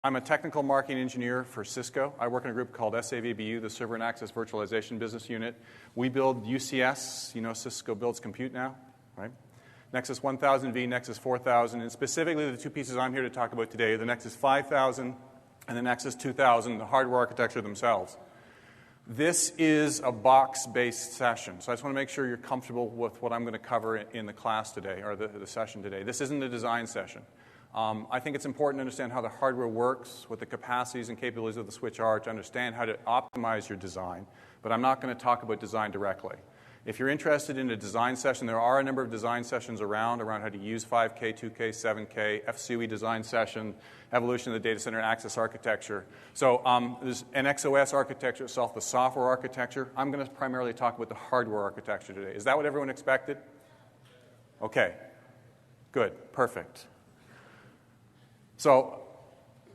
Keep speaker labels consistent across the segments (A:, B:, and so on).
A: I'm a technical marketing engineer for Cisco. I work in a group called SAVBU, the Server and Access Virtualization Business Unit. We build UCS. You know Cisco builds compute now, right? Nexus 1000V, Nexus 4000, and specifically the two pieces I'm here to talk about today, the Nexus 5000 and the Nexus 2000, the hardware architecture themselves. This is a box-based session, so I just want to make sure you're comfortable with what I'm going to cover in the class today, or the session today. This isn't a design session. I think it's important to understand how the hardware works, what the capacities and capabilities of the switch are, to understand how to optimize your design, but I'm not going to talk about design directly. If you're interested in a design session, there are a number of design sessions around how to use 5K, 2K, 7K, FSUE design session, evolution of the data center access architecture. So there's NXOS architecture itself, the software architecture. I'm going to primarily talk about the hardware architecture today. Is that what everyone expected? Okay. Good. Perfect. So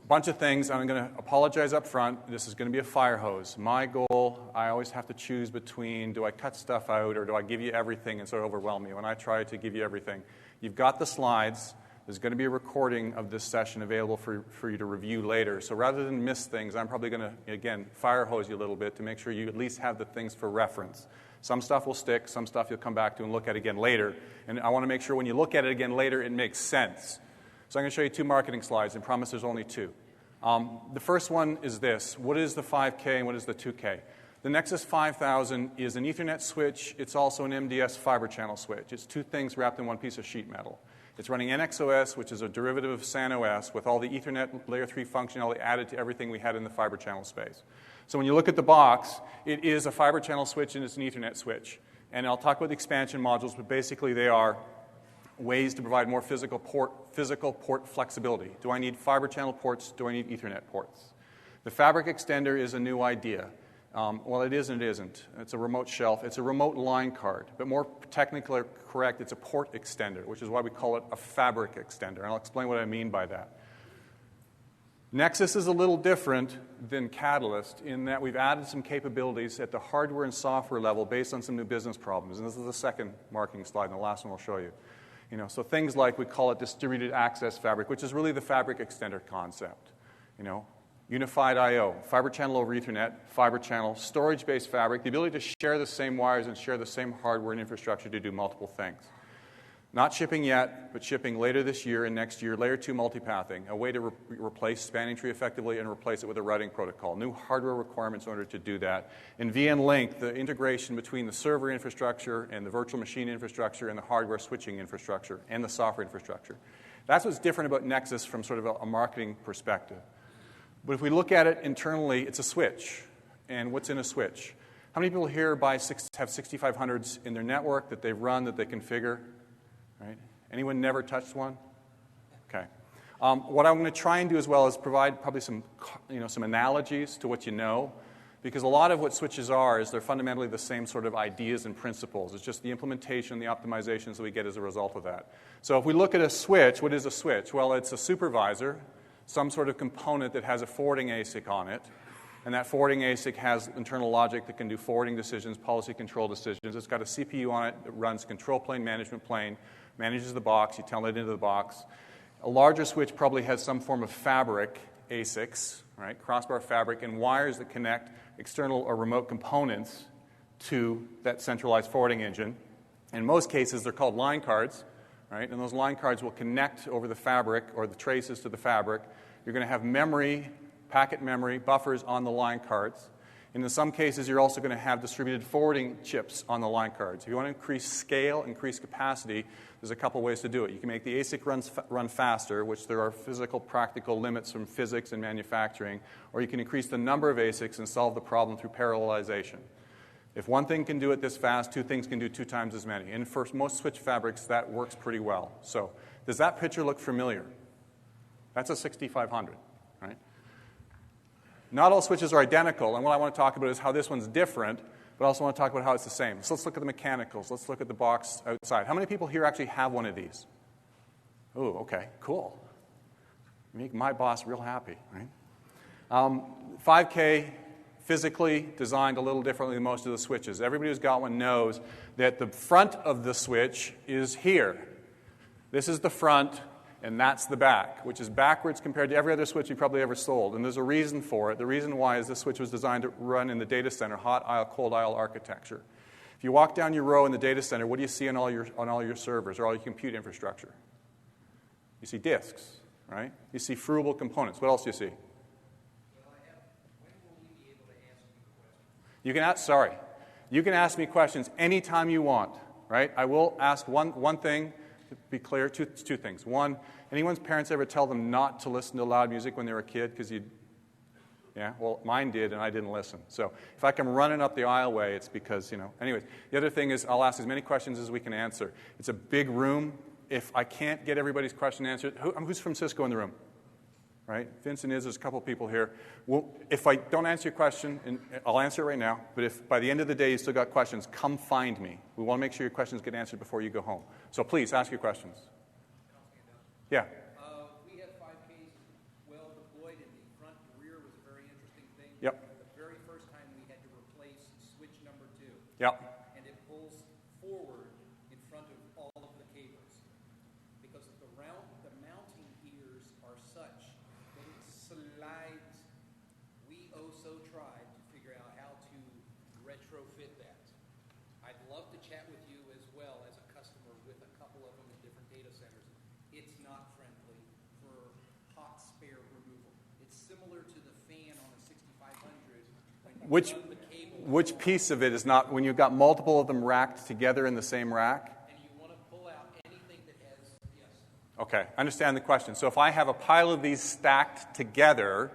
A: a bunch of things. I'm going to apologize up front. This is going to be a fire hose. My goal, I always have to choose between, do I cut stuff out or do I give you everything and sort of overwhelm you? When I try to give you everything, you've got the slides. There's going to be a recording of this session available for you to review later. So rather than miss things, I'm probably going to, again, fire hose you a little bit to make sure you at least have the things for reference. Some stuff will stick. Some stuff you'll come back to and look at again later. And I want to make sure when you look at it again later, it makes sense. So I'm going to show you two marketing slides, and promise there's only two. The first one is this. What is the 5K and what is the 2K? The Nexus 5000 is an Ethernet switch. It's also an MDS fiber channel switch. It's two things wrapped in one piece of sheet metal. It's running NXOS, which is a derivative of SAN OS, with all the Ethernet layer 3 functionality added to everything we had in the fiber channel space. So when you look at the box, it is a fiber channel switch and it's an Ethernet switch. And I'll talk about the expansion modules, but basically they are ways to provide more physical port flexibility. Do I need fiber channel ports? Do I need Ethernet ports? The fabric extender is a new idea. Well, it is and it isn't. It's a remote shelf. It's a remote line card. But more technically correct, it's a port extender, which is why we call it a fabric extender. And I'll explain what I mean by that. Nexus is a little different than Catalyst in that we've added some capabilities at the hardware and software level based on some new business problems. And this is the second marking slide, and the last one I'll show you. So things like we call it distributed access fabric, which is really the fabric extender concept. Unified I/O, fiber channel over Ethernet, fiber channel, storage-based fabric, the ability to share the same wires and share the same hardware and infrastructure to do multiple things. Not shipping yet, but shipping later this year and next year, layer 2 multipathing, a way to replace spanning tree effectively and replace it with a routing protocol. New hardware requirements in order to do that. And VN-Link, the integration between the server infrastructure and the virtual machine infrastructure and the hardware switching infrastructure and the software infrastructure. That's what's different about Nexus from sort of a marketing perspective. But if we look at it internally, it's a switch. And what's in a switch? How many people here have 6500s in their network that they've run, that they configure? Right? Anyone never touched one? Okay. What I'm going to try and do as well is provide probably some analogies to what you know, because a lot of what switches are is they're fundamentally the same sort of ideas and principles. It's just the implementation, the optimizations that we get as a result of that. So if we look at a switch, what is a switch? Well, it's a supervisor, some sort of component that has a forwarding ASIC on it. And that forwarding ASIC has internal logic that can do forwarding decisions, policy control decisions. It's got a CPU on it that runs control plane, management plane, manages the box. You tell it into the box. A larger switch probably has some form of fabric ASICs, right? Crossbar fabric, and wires that connect external or remote components to that centralized forwarding engine. In most cases, they're called line cards, right? And those line cards will connect over the fabric or the traces to the fabric. You're going to have memory, packet memory, buffers on the line cards. And in some cases, you're also going to have distributed forwarding chips on the line cards. If you want to increase scale, increase capacity, there's a couple ways to do it. You can make the ASIC run faster, which there are physical, practical limits from physics and manufacturing, or you can increase the number of ASICs and solve the problem through parallelization. If one thing can do it this fast, two things can do 2 times as many. And for most switch fabrics, that works pretty well. So does that picture look familiar? That's a 6500, right? Not all switches are identical, and what I want to talk about is how this one's different, but I also want to talk about how it's the same. So let's look at the mechanicals. Let's look at the box outside. How many people here actually have one of these? Oh, okay, cool. Make my boss real happy, right? 5K, physically designed a little differently than most of the switches. Everybody who's got one knows that the front of the switch is here. This is the front, And that's the back, which is backwards compared to every other switch you probably ever sold. And there's a reason for it. The reason why is this switch was designed to run in the data center, hot aisle, cold aisle architecture. If you walk down your row in the data center, what do you see on all your servers or all your compute infrastructure? You see disks, right? You see fruitable components. What else do you see? You can ask me questions anytime you want, right? I will ask one thing to be clear, two things. One, anyone's parents ever tell them not to listen to loud music when they were a kid because yeah, well, mine did, and I didn't listen. So if I come running up the aisleway, it's because, anyways. The other thing is I'll ask as many questions as we can answer. It's a big room. If I can't get everybody's question answered, who's from Cisco in the room? Right? Vincent is. There's a couple people here. Well, if I don't answer your question, and I'll answer it right now, but if by the end of the day you still got questions, come find me. We want to make sure your questions get answered before you go home. So please, ask your questions. Yeah.
B: We had 5Ks well deployed, and the front and rear was a very interesting thing.
A: Yep.
B: The very first time we had to replace switch number 2.
A: Yep.
B: And it pulls forward in front of all of the cables. Because the mounting ears are such that it slides. We so tried to figure out how to retrofit that. I'd love to chat with you as well as a customer with a couple of them in different data centers. It's not friendly for hot spare removal. It's similar to the fan on a 6500 when you run the cable.
A: Which piece of it is not, when you've got multiple of them racked together in the same rack?
B: And you want to pull out anything that has, yes.
A: Okay, I understand the question. So if I have a pile of these stacked together,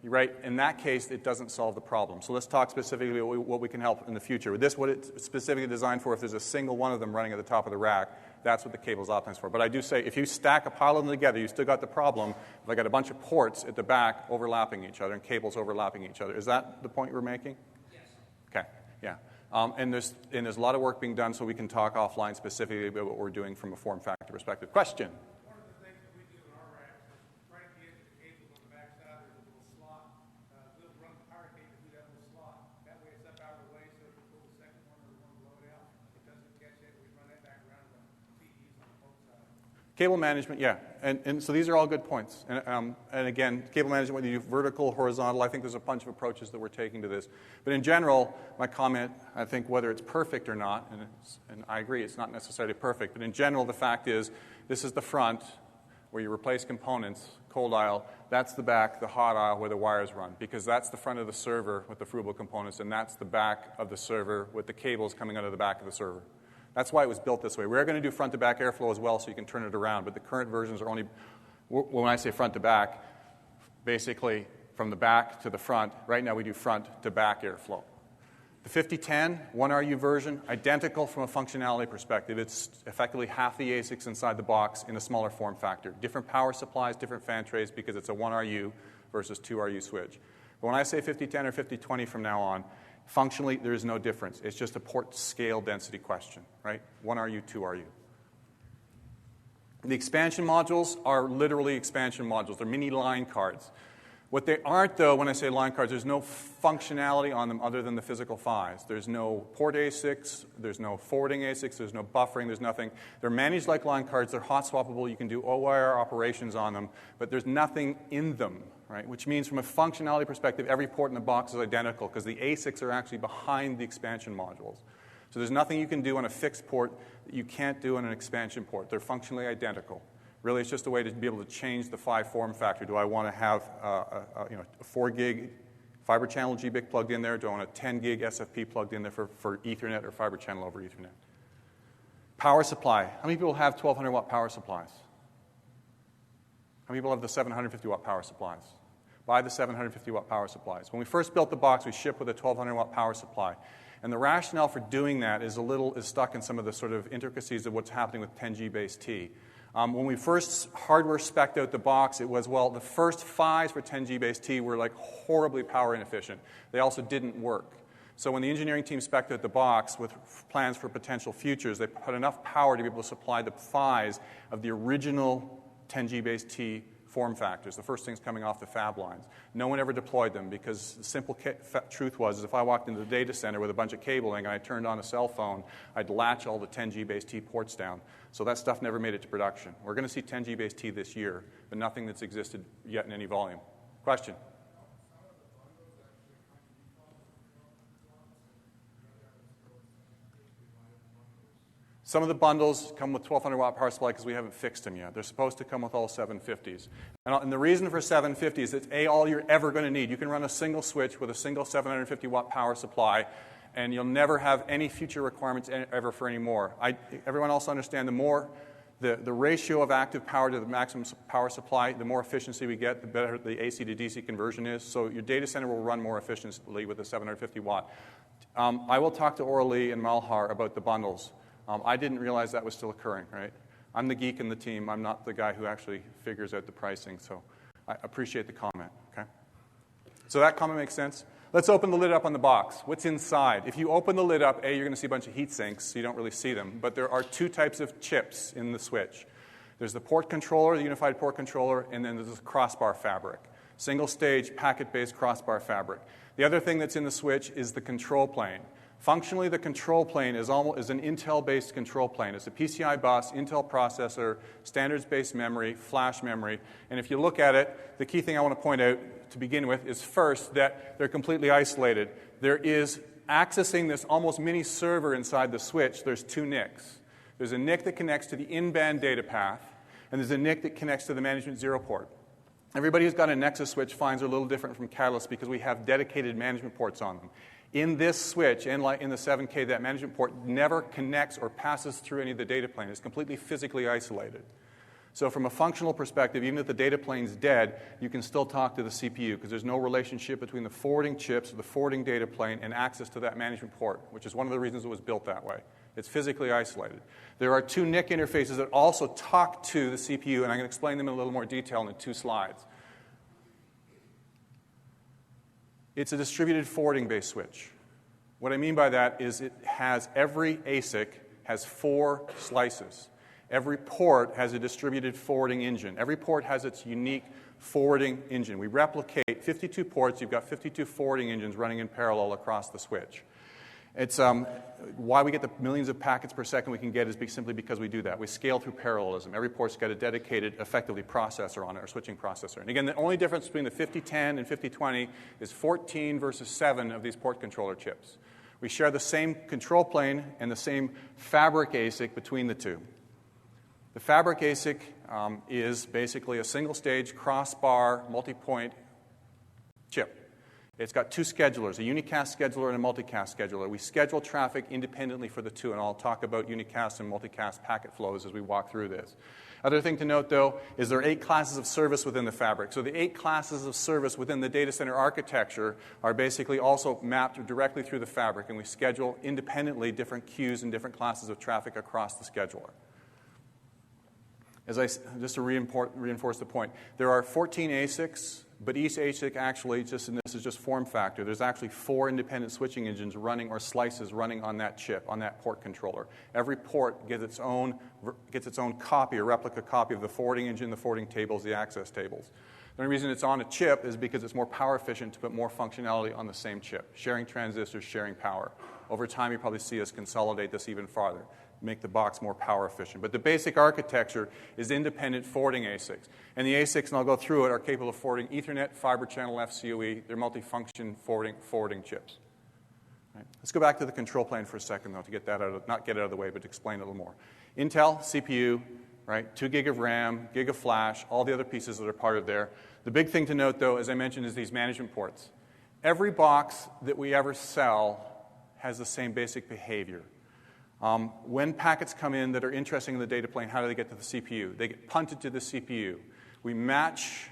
A: right, in that case, it doesn't solve the problem. So let's talk specifically what we can help in the future. With this, what it's specifically designed for, if there's a single one of them running at the top of the rack, that's what the cable's optimized for. But I do say, if you stack a pile of them together, you still got the problem if I got a bunch of ports at the back overlapping each other and cables overlapping each other. Is that the point you were making?
B: Yes.
A: Okay, yeah. And there's a lot of work being done, so we can talk offline specifically about what we're doing from a form factor perspective. Question?
C: One of the things that we do in our racks is right at the edge of the cable on the backside, there's a little slot. We'll run the power cable through that little slot. That way it's up out of the way, so if you pull the second one or the one below it out, it doesn't catch it. We run that back around the TEs on both sides.
A: Cable management, yeah. And so these are all good points. And again, cable management, whether you do vertical, horizontal, I think there's a bunch of approaches that we're taking to this. But in general, my comment, I think whether it's perfect or not, and I agree it's not necessarily perfect, but in general, the fact is this is the front where you replace components, cold aisle. That's the back, the hot aisle, where the wires run, because that's the front of the server with the fruitable components, and that's the back of the server with the cables coming out of the back of the server. That's why it was built this way. We're going to do front-to-back airflow as well, so you can turn it around, but the current versions are only, when I say front-to-back, basically from the back to the front. Right now we do front-to-back airflow. The 5010 1RU version, identical from a functionality perspective. It's effectively half the ASICs inside the box in a smaller form factor. Different power supplies, different fan trays, because it's a 1RU versus 2RU switch. But when I say 5010 or 5020 from now on, functionally, there is no difference. It's just a port scale density question, right? 1RU, 2RU. The expansion modules are literally expansion modules. They're mini line cards. What they aren't, though, when I say line cards, there's no functionality on them other than the physical PHYs. There's no port ASICs. There's no forwarding ASICs. There's no buffering. There's nothing. They're managed like line cards. They're hot swappable. You can do OIR operations on them, but there's nothing in them, right? Which means from a functionality perspective, every port in the box is identical because the ASICs are actually behind the expansion modules. So there's nothing you can do on a fixed port that you can't do on an expansion port. They're functionally identical. Really, it's just a way to be able to change the PHY form factor. Do I want to have a 4 gig fiber channel GBIC plugged in there? Do I want a 10 gig SFP plugged in there for Ethernet or fiber channel over Ethernet? Power supply. How many people have 1,200 watt power supplies? How many people have the 750 watt power supplies? Buy the 750 watt power supplies. When we first built the box, we shipped with a 1,200 watt power supply. And the rationale for doing that is stuck in some of the sort of intricacies of what's happening with 10G base T. When we first hardware spec'd out the box, it was, well, the first PHYs for 10G base T were like horribly power inefficient. They also didn't work. So when the engineering team spec'd out the box with plans for potential futures, they put enough power to be able to supply the PHYs of the original 10G base T form factors, the first things coming off the fab lines. No one ever deployed them because the simple truth was is if I walked into the data center with a bunch of cabling and I turned on a cell phone, I'd latch all the 10G base T ports down. So that stuff never made it to production. We're going to see 10G base T this year, but nothing that's existed yet in any volume. Question? Some of the bundles come with 1,200 watt power supply because we haven't fixed them yet. They're supposed to come with all 750s. And the reason for 750 is it's all you're ever going to need. You can run a single switch with a single 750 watt power supply, and you'll never have any future requirements ever for any more. Everyone else understand the ratio of active power to the maximum power supply, the more efficiency we get, the better the AC to DC conversion is. So your data center will run more efficiently with the 750 watt. I will talk to Oralee and Malhar about the bundles. I didn't realize that was still occurring, right? I'm the geek in the team. I'm not the guy who actually figures out the pricing, so I appreciate the comment, okay? So that comment makes sense? Let's open the lid up on the box. What's inside? If you open the lid up, you're going to see a bunch of heat sinks, so you don't really see them. But there are two types of chips in the switch. There's the port controller, the unified port controller, and then there's the crossbar fabric. Single-stage, packet-based crossbar fabric. The other thing that's in the switch is the control plane. Functionally, the control plane is an Intel-based control plane. It's a PCI bus, Intel processor, standards-based memory, flash memory. And if you look at it, the key thing I want to point out to begin with is first that they're completely isolated. There is accessing this almost mini server inside the switch. There's two NICs. There's a NIC that connects to the in-band data path, and there's a NIC that connects to the management zero port. Everybody who's got a Nexus switch finds they're a little different from Catalyst because we have dedicated management ports on them. In this switch, in the 7K, that management port never connects or passes through any of the data plane. It's completely physically isolated. So from a functional perspective, even if the data plane's dead, you can still talk to the CPU because there's no relationship between the forwarding chips, the forwarding data plane, and access to that management port, which is one of the reasons it was built that way. It's physically isolated. There are two NIC interfaces that also talk to the CPU, and I'm going to explain them in a little more detail in 2 slides. It's a distributed forwarding-based switch. What I mean by that is every ASIC has 4 slices. Every port has a distributed forwarding engine. Every port has its unique forwarding engine. We replicate 52 ports. You've got 52 forwarding engines running in parallel across the switch. It's why we get the millions of packets per second we can get is simply because we do that. We scale through parallelism. Every port's got a dedicated, effectively, processor on it, or switching processor. And again, the only difference between the 5010 and 5020 is 14 versus 7 of these port controller chips. We share the same control plane and the same fabric ASIC between the two. The fabric ASIC is basically a single-stage, crossbar, multi-point chip. It's got 2 schedulers, a unicast scheduler and a multicast scheduler. We schedule traffic independently for the two, and I'll talk about unicast and multicast packet flows as we walk through this. Other thing to note, though, is there are 8 classes of service within the fabric. So the 8 classes of service within the data center architecture are basically also mapped directly through the fabric, and we schedule independently different queues and different classes of traffic across the scheduler. Just to reinforce the point, there are 14 ASICs, but each ASIC actually, and this is just form factor, there's actually 4 independent switching engines running, or slices running on that chip, on that port controller. Every port gets its own copy, or replica copy of the forwarding engine, the forwarding tables, the access tables. The only reason it's on a chip is because it's more power efficient to put more functionality on the same chip. Sharing transistors, sharing power. Over time, you probably see us consolidate this even farther, make the box more power efficient. But the basic architecture is independent forwarding ASICs. And the ASICs, and I'll go through it, are capable of forwarding Ethernet, fiber channel FCOE. They're multifunction forwarding chips. Right. Let's go back to the control plane for a second, though, to get that not get it out of the way, but to explain a little more. Intel, CPU, right, 2 gig of RAM, gig of flash, all the other pieces that are part of there. The big thing to note, though, as I mentioned, is these management ports. Every box that we ever sell has the same basic behavior. When packets come in that are interesting in the data plane, how do they get to the CPU? They get punted to the CPU. We match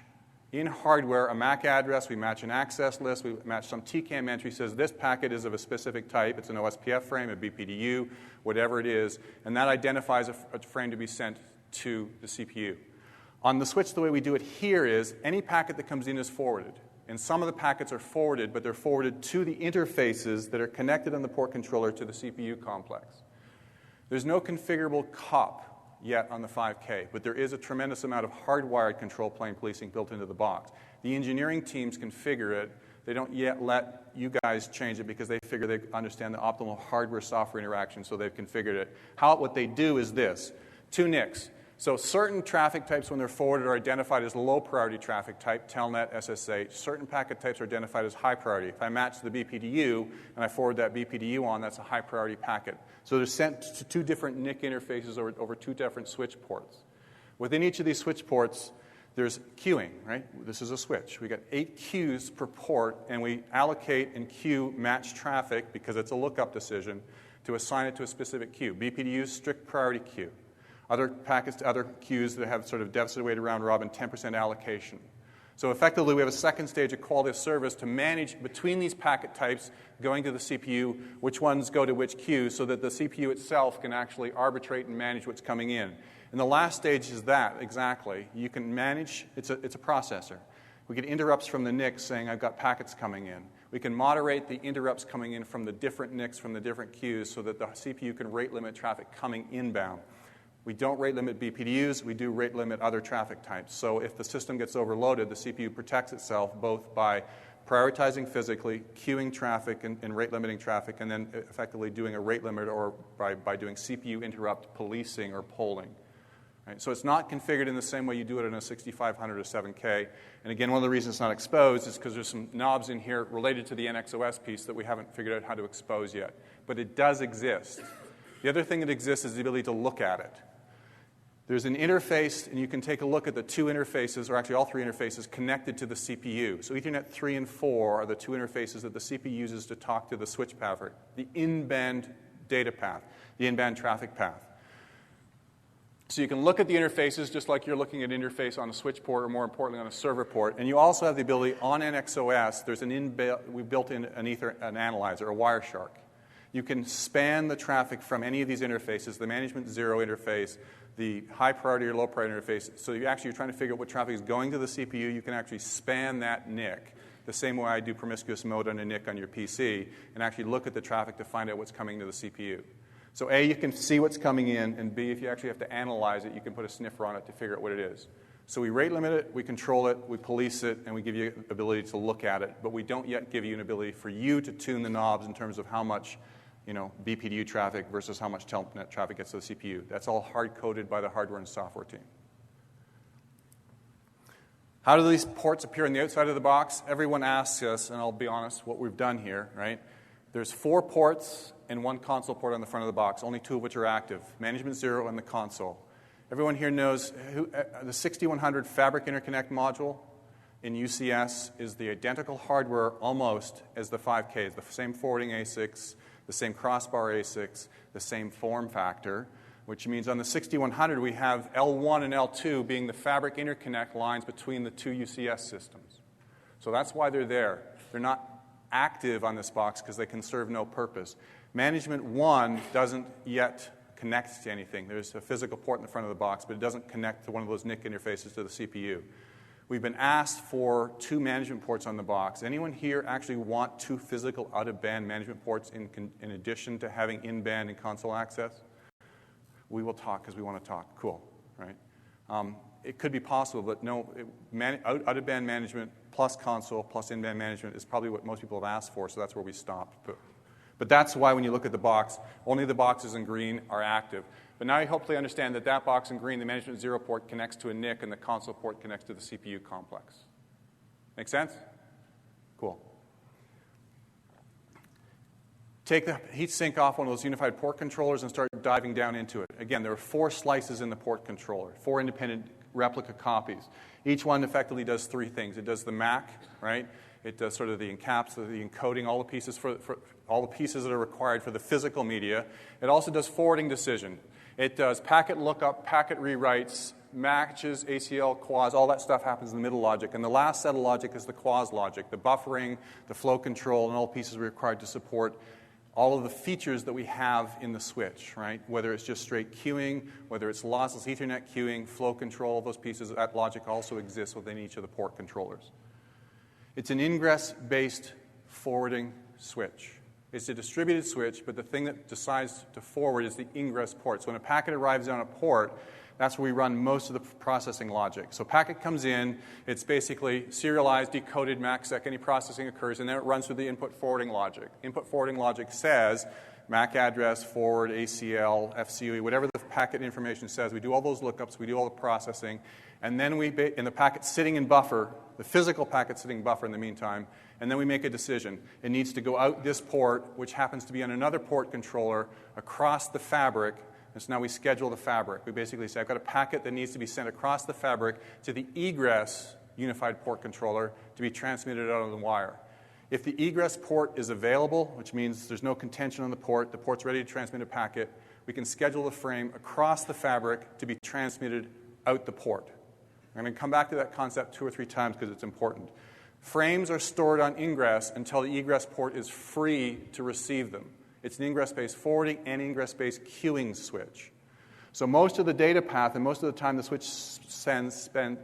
A: in hardware a MAC address, we match an access list, we match some TCAM entry says this packet is of a specific type, it's an OSPF frame, a BPDU, whatever it is, and that identifies a frame to be sent to the CPU. On the switch, the way we do it here is any packet that comes in is forwarded. And some of the packets are forwarded, but they're forwarded to the interfaces that are connected on the port controller to the CPU complex. There's no configurable COP yet on the 5K, but there is a tremendous amount of hardwired control plane policing built into the box. The engineering teams configure it. They don't yet let you guys change it because they figure they understand the optimal hardware-software interaction, so they've configured it. What they do is this. 2 NICs. So certain traffic types, when they're forwarded, are identified as low-priority traffic type, telnet, SSH. Certain packet types are identified as high priority. If I match the BPDU and I forward that BPDU on, that's a high-priority packet. So they're sent to 2 different NIC interfaces over 2 different switch ports. Within each of these switch ports, there's queuing, right? This is a switch. We got 8 queues per port, and we allocate and queue match traffic, because it's a lookup decision, to assign it to a specific queue. BPDU's strict priority queue. Other packets to other queues that have sort of deficit weighted round robin 10% allocation. So effectively, we have a second stage of quality of service to manage between these packet types going to the CPU, which ones go to which queue, so that the CPU itself can actually arbitrate and manage what's coming in. And the last stage is that, exactly. You can manage, it's a processor. We get interrupts from the NICs saying, I've got packets coming in. We can moderate the interrupts coming in from the different NICs, from the different queues, so that the CPU can rate limit traffic coming inbound. We don't rate limit BPDUs, we do rate limit other traffic types. So if the system gets overloaded, the CPU protects itself both by prioritizing physically, queuing traffic and rate limiting traffic, and then effectively doing a rate limit, or by doing CPU interrupt policing or polling. Right? So it's not configured in the same way you do it in a 6500 or 7K. And again, one of the reasons it's not exposed is because there's some knobs in here related to the NXOS piece that we haven't figured out how to expose yet. But it does exist. The other thing that exists is the ability to look at it. There's an interface, and you can take a look at the 2 interfaces, or actually all 3 interfaces, connected to the CPU. So Ethernet 3 and 4 are the 2 interfaces that the CPU uses to talk to the switch path, the in-band data path, the in-band traffic path. So you can look at the interfaces just like you're looking at an interface on a switch port, or more importantly on a server port. And you also have the ability on NXOS, there's we built in an analyzer, a Wireshark. You can span the traffic from any of these interfaces, the management 0 interface, the high priority or low priority interface. So you're trying to figure out what traffic is going to the CPU. You can actually span that NIC the same way I do promiscuous mode on a NIC on your PC, and actually look at the traffic to find out what's coming to the CPU. So A, you can see what's coming in, and B, if you actually have to analyze it, you can put a sniffer on it to figure out what it is. So we rate limit it, we control it, we police it, and we give you the ability to look at it, but we don't yet give you an ability for you to tune the knobs in terms of how much BPDU traffic versus how much telnet traffic gets to the CPU. That's all hard-coded by the hardware and software team. How do these ports appear on the outside of the box? Everyone asks us, and I'll be honest, what we've done here, right? There's 4 ports and 1 console port on the front of the box, only 2 of which are active, management 0 and the console. Everyone here knows the 6100 fabric interconnect module in UCS is the identical hardware almost as the 5Ks, the same forwarding ASICs, the same crossbar ASICs, the same form factor, which means on the 6100 we have L1 and L2 being the fabric interconnect lines between the 2 UCS systems. So that's why they're there. They're not active on this box because they can serve no purpose. Management 1 doesn't yet connect to anything. There's a physical port in the front of the box, but it doesn't connect to one of those NIC interfaces to the CPU. We've been asked for 2 management ports on the box. Anyone here actually want 2 physical out-of-band management ports in addition to having in-band and console access? We will talk because we want to talk. Cool, right? It could be possible, but no, out-of-band management plus console plus in-band management is probably what most people have asked for, so that's where we stopped. But that's why when you look at the box, only the boxes in green are active. But now you hopefully understand that that box in green, the management 0 port, connects to a NIC, and the console port connects to the CPU complex. Make sense? Cool. Take the heat sink off one of those unified port controllers and start diving down into it. Again, there are 4 slices in the port controller, 4 independent replica copies. Each one effectively does 3 things. It does the MAC, right? It does sort of the encapsulation, the encoding, all the pieces for all the pieces that are required for the physical media. It also does forwarding decision. It does packet lookup, packet rewrites, matches, ACL, quas, all that stuff happens in the middle logic. And the last set of logic is the quas logic, the buffering, the flow control, and all pieces required to support all of the features that we have in the switch, right? Whether it's just straight queuing, whether it's lossless Ethernet queuing, flow control, those pieces, that logic also exists within each of the port controllers. It's an ingress-based forwarding switch. It's a distributed switch, but the thing that decides to forward is the ingress port. So when a packet arrives on a port, that's where we run most of the processing logic. So packet comes in, it's basically serialized, decoded, MAC-sec, any processing occurs, and then it runs through the input forwarding logic. Input forwarding logic says MAC address, forward, ACL, FCUE, whatever the packet information says. We do all those lookups, we do all the processing, and then in the packet sitting in buffer, the physical packet sitting in buffer in the meantime, and then we make a decision. It needs to go out this port, which happens to be on another port controller, across the fabric, and so now we schedule the fabric. We basically say, I've got a packet that needs to be sent across the fabric to the egress unified port controller to be transmitted out on the wire. If the egress port is available, which means there's no contention on the port's ready to transmit a packet, we can schedule the frame across the fabric to be transmitted out the port. I'm going to come back to that concept 2 or 3 times because it's important. Frames are stored on ingress until the egress port is free to receive them. It's an ingress-based forwarding and ingress-based queuing switch. So most of the data path and most of the time the switch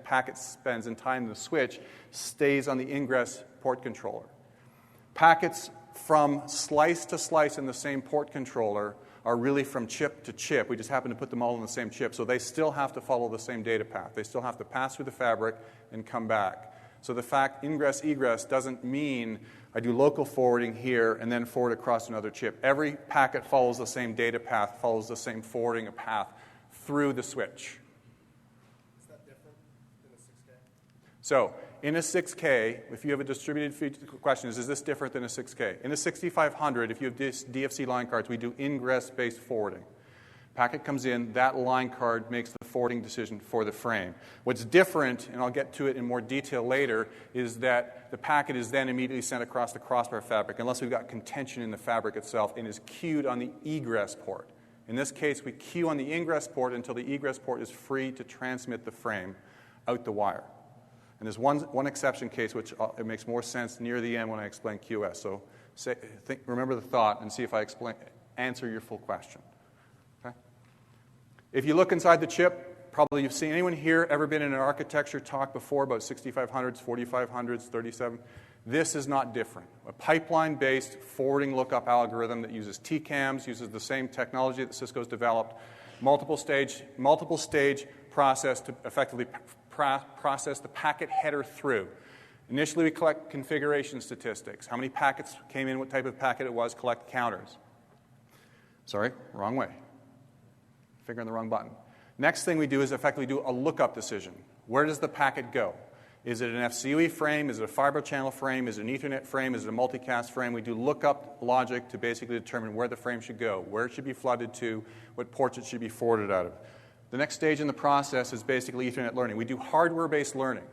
A: packet spends in time in the switch stays on the ingress port controller. Packets from slice to slice in the same port controller are really from chip to chip. We just happen to put them all on the same chip. So they still have to follow the same data path. They still have to pass through the fabric and come back. So the fact ingress-egress doesn't mean I do local forwarding here and then forward across another chip. Every packet follows the same data path, follows the same forwarding path through the switch.
D: Is that different than a 6K?
A: So in a 6K, if you have a distributed feed, the question is this different than a 6K? In a 6500, if you have DFC line cards, we do ingress-based forwarding. Packet comes in, that line card makes the forwarding decision for the frame. What's different, and I'll get to it in more detail later, is that the packet is then immediately sent across the crossbar fabric, unless we've got contention in the fabric itself, and is queued on the egress port. In this case, we queue on the ingress port until the egress port is free to transmit the frame out the wire. And there's one exception case which it makes more sense near the end when I explain QS. So remember the thought and see if I answer your full question. If you look inside the chip, probably you've seen anyone here ever been in an architecture talk before about 6500s, 4500s, 37? This is not different. A pipeline-based forwarding lookup algorithm that uses TCAMs, uses the same technology that Cisco's developed, multiple stage process to effectively process the packet header through. Initially, we collect configuration statistics. How many packets came in, what type of packet it was, collect counters. Sorry, wrong way. Finger on the wrong button. Next thing we do is effectively do a lookup decision. Where does the packet go? Is it an FCUE frame? Is it a fiber channel frame? Is it an Ethernet frame? Is it a multicast frame? We do lookup logic to basically determine where the frame should go, where it should be flooded to, what ports it should be forwarded out of. The next stage in the process is basically Ethernet learning. We do hardware-based learning.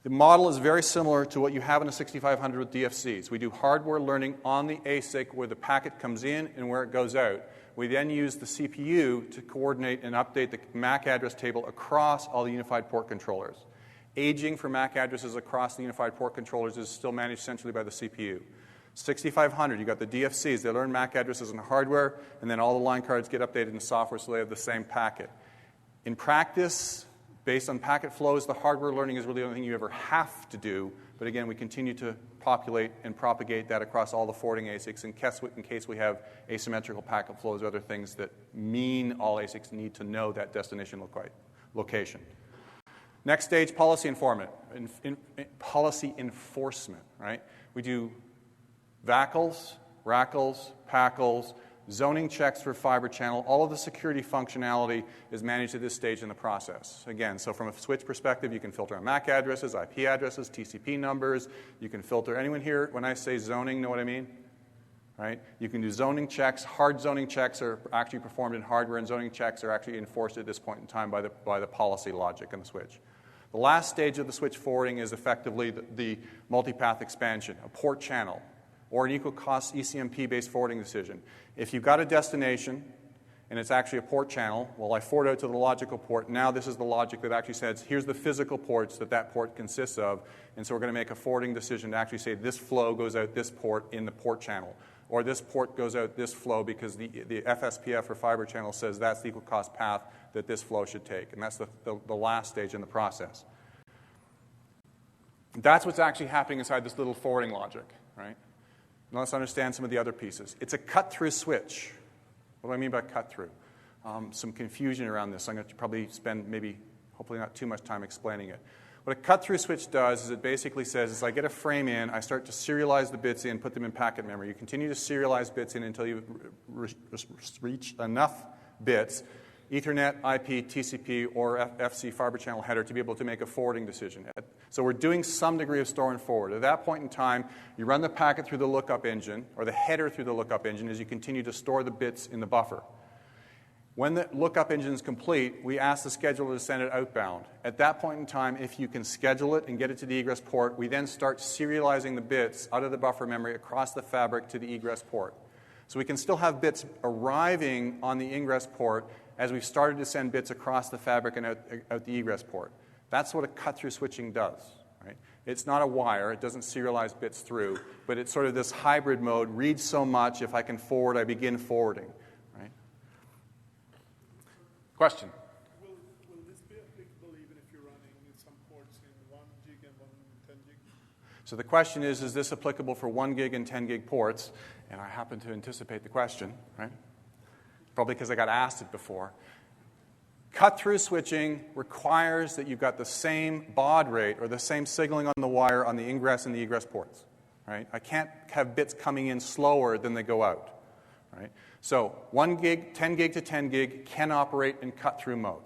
A: The model is very similar to what you have in a 6500 with DFCs. We do hardware learning on the ASIC where the packet comes in and where it goes out. We then use the CPU to coordinate and update the MAC address table across all the unified port controllers. Aging for MAC addresses across the unified port controllers is still managed centrally by the CPU. 6500, you've got the DFCs. They learn MAC addresses in hardware, and then all the line cards get updated in software so they have the same packet. In practice, based on packet flows, the hardware learning is really the only thing you ever have to do. But again, we continue to populate and propagate that across all the forwarding ASICs in case we have asymmetrical packet flows or other things that mean all ASICs need to know that destination location. Next stage, policy enforcement, right? We do VACLs, RACLs, PACLs, zoning checks for fiber channel. All of the security functionality is managed at this stage in the process. Again, so from a switch perspective, you can filter on MAC addresses, IP addresses, TCP numbers. You can filter. Anyone here, when I say zoning, know what I mean? Right? You can do zoning checks. Hard zoning checks are actually performed in hardware, and zoning checks are actually enforced at this point in time by the policy logic in the switch. The last stage of the switch forwarding is effectively the multipath expansion, a port channel, or an equal cost ECMP-based forwarding decision. If you've got a destination and it's actually a port channel, well, I forward out to the logical port. Now this is the logic that actually says, here's the physical ports that port consists of, and so we're going to make a forwarding decision to actually say this flow goes out this port in the port channel, or this port goes out this flow because the FSPF or fiber channel says that's the equal cost path that this flow should take, and that's the last stage in the process. That's what's actually happening inside this little forwarding logic, right? Now let's understand some of the other pieces. It's a cut-through switch. What do I mean by cut-through? Some confusion around this. I'm going to probably spend hopefully not too much time explaining it. What a cut-through switch does is it basically says, as I get a frame in, I start to serialize the bits in, put them in packet memory. You continue to serialize bits in until you reach enough bits, Ethernet, IP, TCP, or FC fiber channel header to be able to make a forwarding decision. So we're doing some degree of store and forward. At that point in time, you run the packet through the lookup engine, or the header through the lookup engine, as you continue to store the bits in the buffer. When the lookup engine is complete, we ask the scheduler to send it outbound. At that point in time, if you can schedule it and get it to the egress port, we then start serializing the bits out of the buffer memory across the fabric to the egress port. So we can still have bits arriving on the ingress port as we've started to send bits across the fabric and out the egress port. That's what a cut-through switching does. Right? It's not a wire. It doesn't serialize bits through. But it's sort of this hybrid mode. Read so much. If I can forward, I begin forwarding. Question?
C: Will this be applicable even if you're running some ports in 1 gig and 1 10 gig?
A: So the question is this applicable for 1 gig and 10 gig ports? And I happen to anticipate the question, right? Probably because I got asked it before. Cut-through switching requires that you've got the same baud rate or the same signaling on the wire on the ingress and the egress ports, right? I can't have bits coming in slower than they go out, right? So 1 gig, 10 gig to 10 gig can operate in cut-through mode.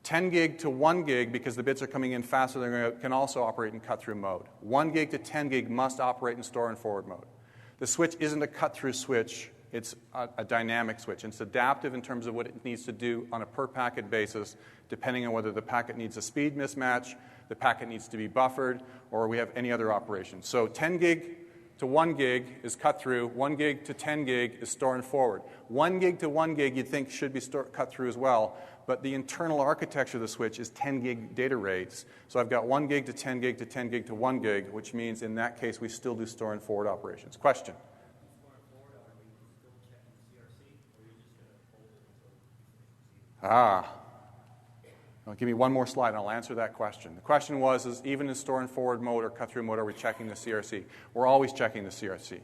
A: 10 gig to 1 gig, because the bits are coming in faster than going out, can also operate in cut-through mode. 1 gig to 10 gig must operate in store and forward mode. The switch isn't a cut-through switch. It's a dynamic switch. It's adaptive in terms of what it needs to do on a per-packet basis, depending on whether the packet needs a speed mismatch, the packet needs to be buffered, or we have any other operation. So 10 gig to 1 gig is cut through. 1 gig to 10 gig is store and forward. 1 gig to 1 gig you'd think should be cut through as well, but the internal architecture of the switch is 10 gig data rates. So I've got 1 gig to 10 gig to 10 gig to 1 gig, which means in that case we still do store and forward operations. Question? Well, give me one more slide and I'll answer that question. The question was, is even in store and forward mode or cut-through mode, are we checking the CRC? We're always checking the CRC.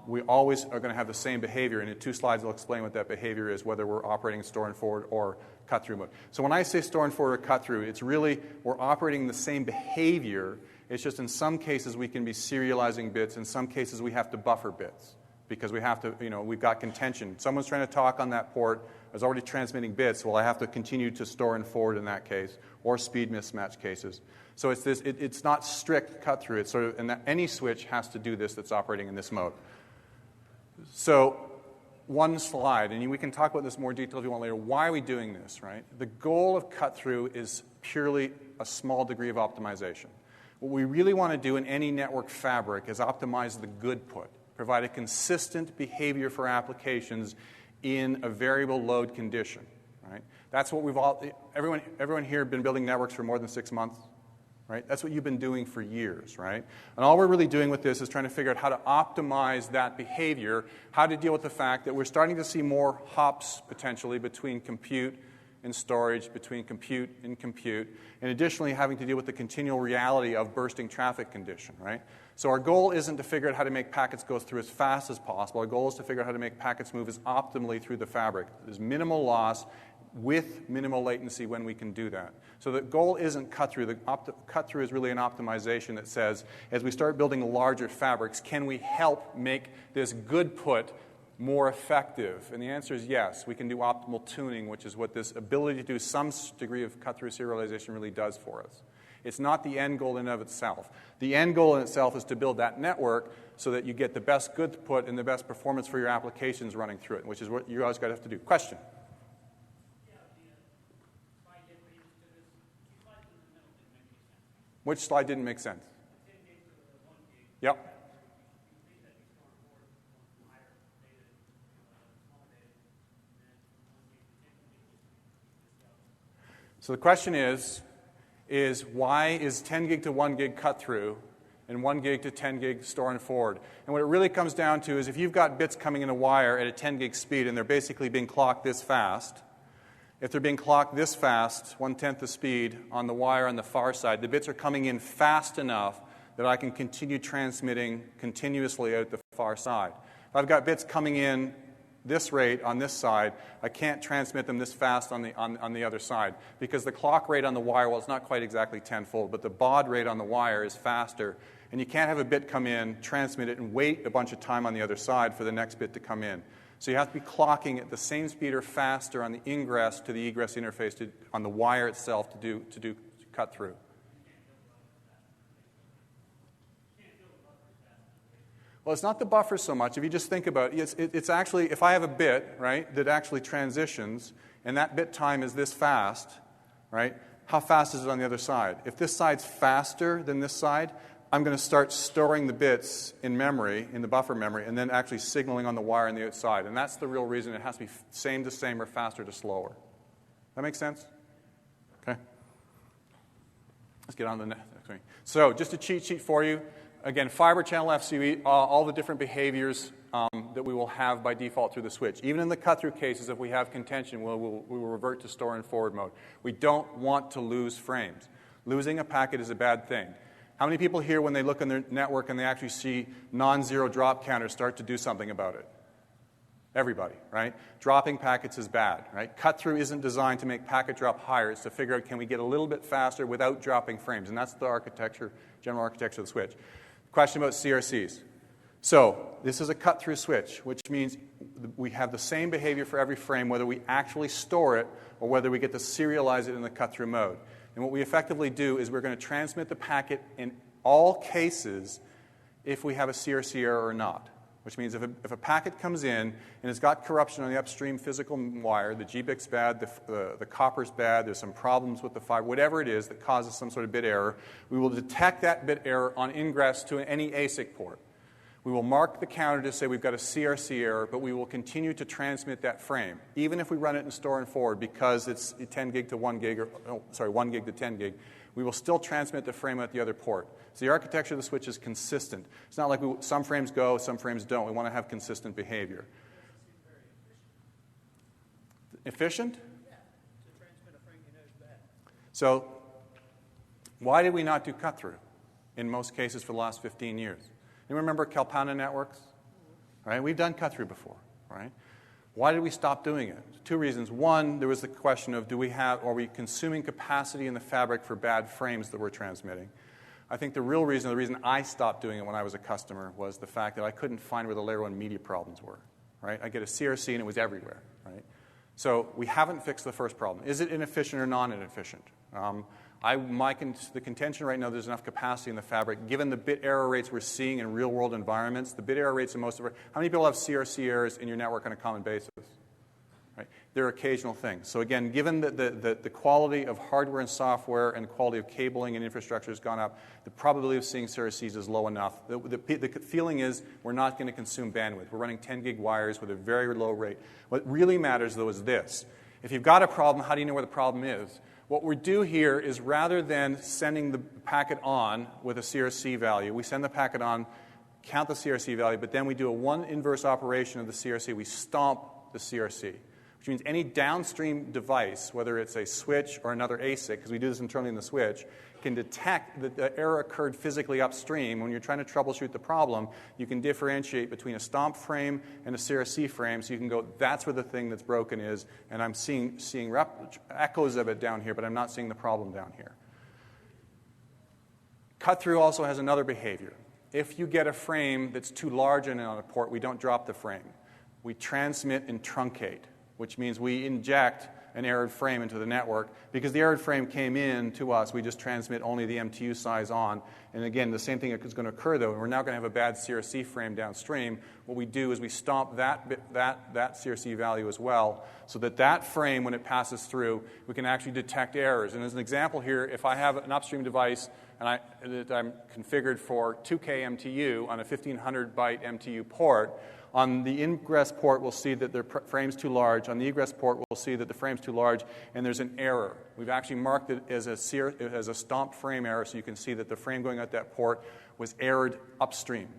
A: We always are going to have the same behavior, and in 2 slides I'll explain what that behavior is, whether we're operating in store and forward or cut-through mode. So when I say store and forward or cut-through, it's really we're operating the same behavior. It's just in some cases we can be serializing bits. In some cases we have to buffer bits because we have to, we've got contention. Someone's trying to talk on that port. I was already transmitting bits. Well, I have to continue to store and forward in that case, or speed mismatch cases. So it's not strict cut-through. It's sort of, and any switch has to do this that's operating in this mode. So one slide, and we can talk about this in more detail if you want later. Why are we doing this, right? The goal of cut-through is purely a small degree of optimization. What we really want to do in any network fabric is optimize the good put, provide a consistent behavior for applications in a variable load condition, right? That's what everyone here been building networks for more than 6 months, right? That's what you've been doing for years, right? And all we're really doing with this is trying to figure out how to optimize that behavior, how to deal with the fact that we're starting to see more hops potentially between compute and storage, between compute and compute, and additionally having to deal with the continual reality of bursting traffic condition, right? So our goal isn't to figure out how to make packets go through as fast as possible. Our goal is to figure out how to make packets move as optimally through the fabric. There's minimal loss with minimal latency when we can do that. So the goal isn't cut-through. The cut-through is really an optimization that says, as we start building larger fabrics, can we help make this good put more effective? And the answer is yes. We can do optimal tuning, which is what this ability to do some degree of cut-through serialization really does for us. It's not the end goal in and of itself. The end goal in itself is to build that network so that you get the best good put and the best performance for your applications running through it, which is what you guys got to have to do. Question? Which slide didn't make sense? Yep. So the question is why is 10 gig to 1 gig cut through and 1 gig to 10 gig store and forward? And what it really comes down to is if you've got bits coming in a wire at a 10 gig speed and they're basically being clocked this fast, if they're being clocked this fast, 1/10 the speed on the wire on the far side, the bits are coming in fast enough that I can continue transmitting continuously out the far far side. If I've got bits coming in this rate on this side, I can't transmit them this fast on the other side because the clock rate on the wire, well, it's not quite exactly tenfold, but the baud rate on the wire is faster, and you can't have a bit come in, transmit it, and wait a bunch of time on the other side for the next bit to come in. So you have to be clocking at the same speed or faster on the ingress to the egress interface on the wire itself to cut through. Well, it's not the buffer so much. If you just think about it, it's actually, if I have a bit, right, that actually transitions, and that bit time is this fast, right, how fast is it on the other side? If this side's faster than this side, I'm going to start storing the bits in memory, in the buffer memory, and then actually signaling on the wire on the outside. And that's the real reason it has to be same to same or faster to slower. That make sense? Okay. Let's get on to the next screen. So just a cheat sheet for you. Again, fiber channel FCE, all the different behaviors that we will have by default through the switch. Even in the cut-through cases, if we have contention, we will revert to store and forward mode. We don't want to lose frames. Losing a packet is a bad thing. How many people here, when they look on their network and they actually see non-zero drop counters, start to do something about it? Everybody, right? Dropping packets is bad, right? Cut-through isn't designed to make packet drop higher. It's to figure out, can we get a little bit faster without dropping frames? And that's the architecture, general architecture of the switch. Question about CRCs. So this is a cut-through switch, which means we have the same behavior for every frame, whether we actually store it or whether we get to serialize it in the cut-through mode. And what we effectively do is we're going to transmit the packet in all cases if we have a CRC error or not. Which means if a packet comes in and it's got corruption on the upstream physical wire, the GBIC's bad, the copper's bad, there's some problems with the fiber, whatever it is that causes some sort of bit error, we will detect that bit error on ingress to any ASIC port. We will mark the counter to say we've got a CRC error, but we will continue to transmit that frame, even if we run it in store and forward because it's 10 gig to 1 gig, 1 gig to 10 gig. We will still transmit the frame at the other port. So the architecture of the switch is consistent. It's not like some frames go, some frames don't. We want to have consistent behavior. Efficient?
B: Yeah, to transmit a frame you know is bad.
A: So why did we not do cut-through in most cases for the last 15 years? You remember Kalpana networks? Right? We've done cut-through before, right? Why did we stop doing it? Two reasons. One, there was the question of are we consuming capacity in the fabric for bad frames that we're transmitting? I think the reason I stopped doing it when I was a customer was the fact that I couldn't find where the layer 1 media problems were, right? I get a CRC and it was everywhere, right? So we haven't fixed the first problem. Is it inefficient or non-inefficient? The contention right now, there's enough capacity in the fabric. Given the bit error rates we're seeing in real-world environments, the bit error rates in most of our... How many people have CRC errors in your network on a common basis? Right? They're occasional things. So again, given that the quality of hardware and software and quality of cabling and infrastructure has gone up, the probability of seeing CRCs is low enough. The feeling is we're not going to consume bandwidth. We're running 10 gig wires with a very low rate. What really matters, though, is this. If you've got a problem, how do you know where the problem is? What we do here is rather than sending the packet on with a CRC value, we send the packet on, count the CRC value, but then we do a one inverse operation of the CRC. We stomp the CRC, which means any downstream device, whether it's a switch or another ASIC, because we do this internally in the switch, can detect that the error occurred physically upstream. When you're trying to troubleshoot the problem, you can differentiate between a stomp frame and a CRC frame, so you can go, that's where the thing that's broken is, and I'm seeing echoes of it down here, but I'm not seeing the problem down here. Cut-through also has another behavior. If you get a frame that's too large on a port, we don't drop the frame. We transmit and truncate, which means we inject an errored frame into the network. Because the errored frame came in to us, we just transmit only the MTU size on. And again, the same thing is going to occur, though. We're now going to have a bad CRC frame downstream. What we do is we stomp that CRC value as well, so that frame, when it passes through, we can actually detect errors. And as an example here, if I have an upstream device and that I'm configured for 2K MTU on a 1500-byte MTU port, on the ingress port, we'll see that the frame's too large. On the egress port, we'll see that the frame's too large, and there's an error. We've actually marked it as a stomp frame error, so you can see that the frame going out that port was errored upstream.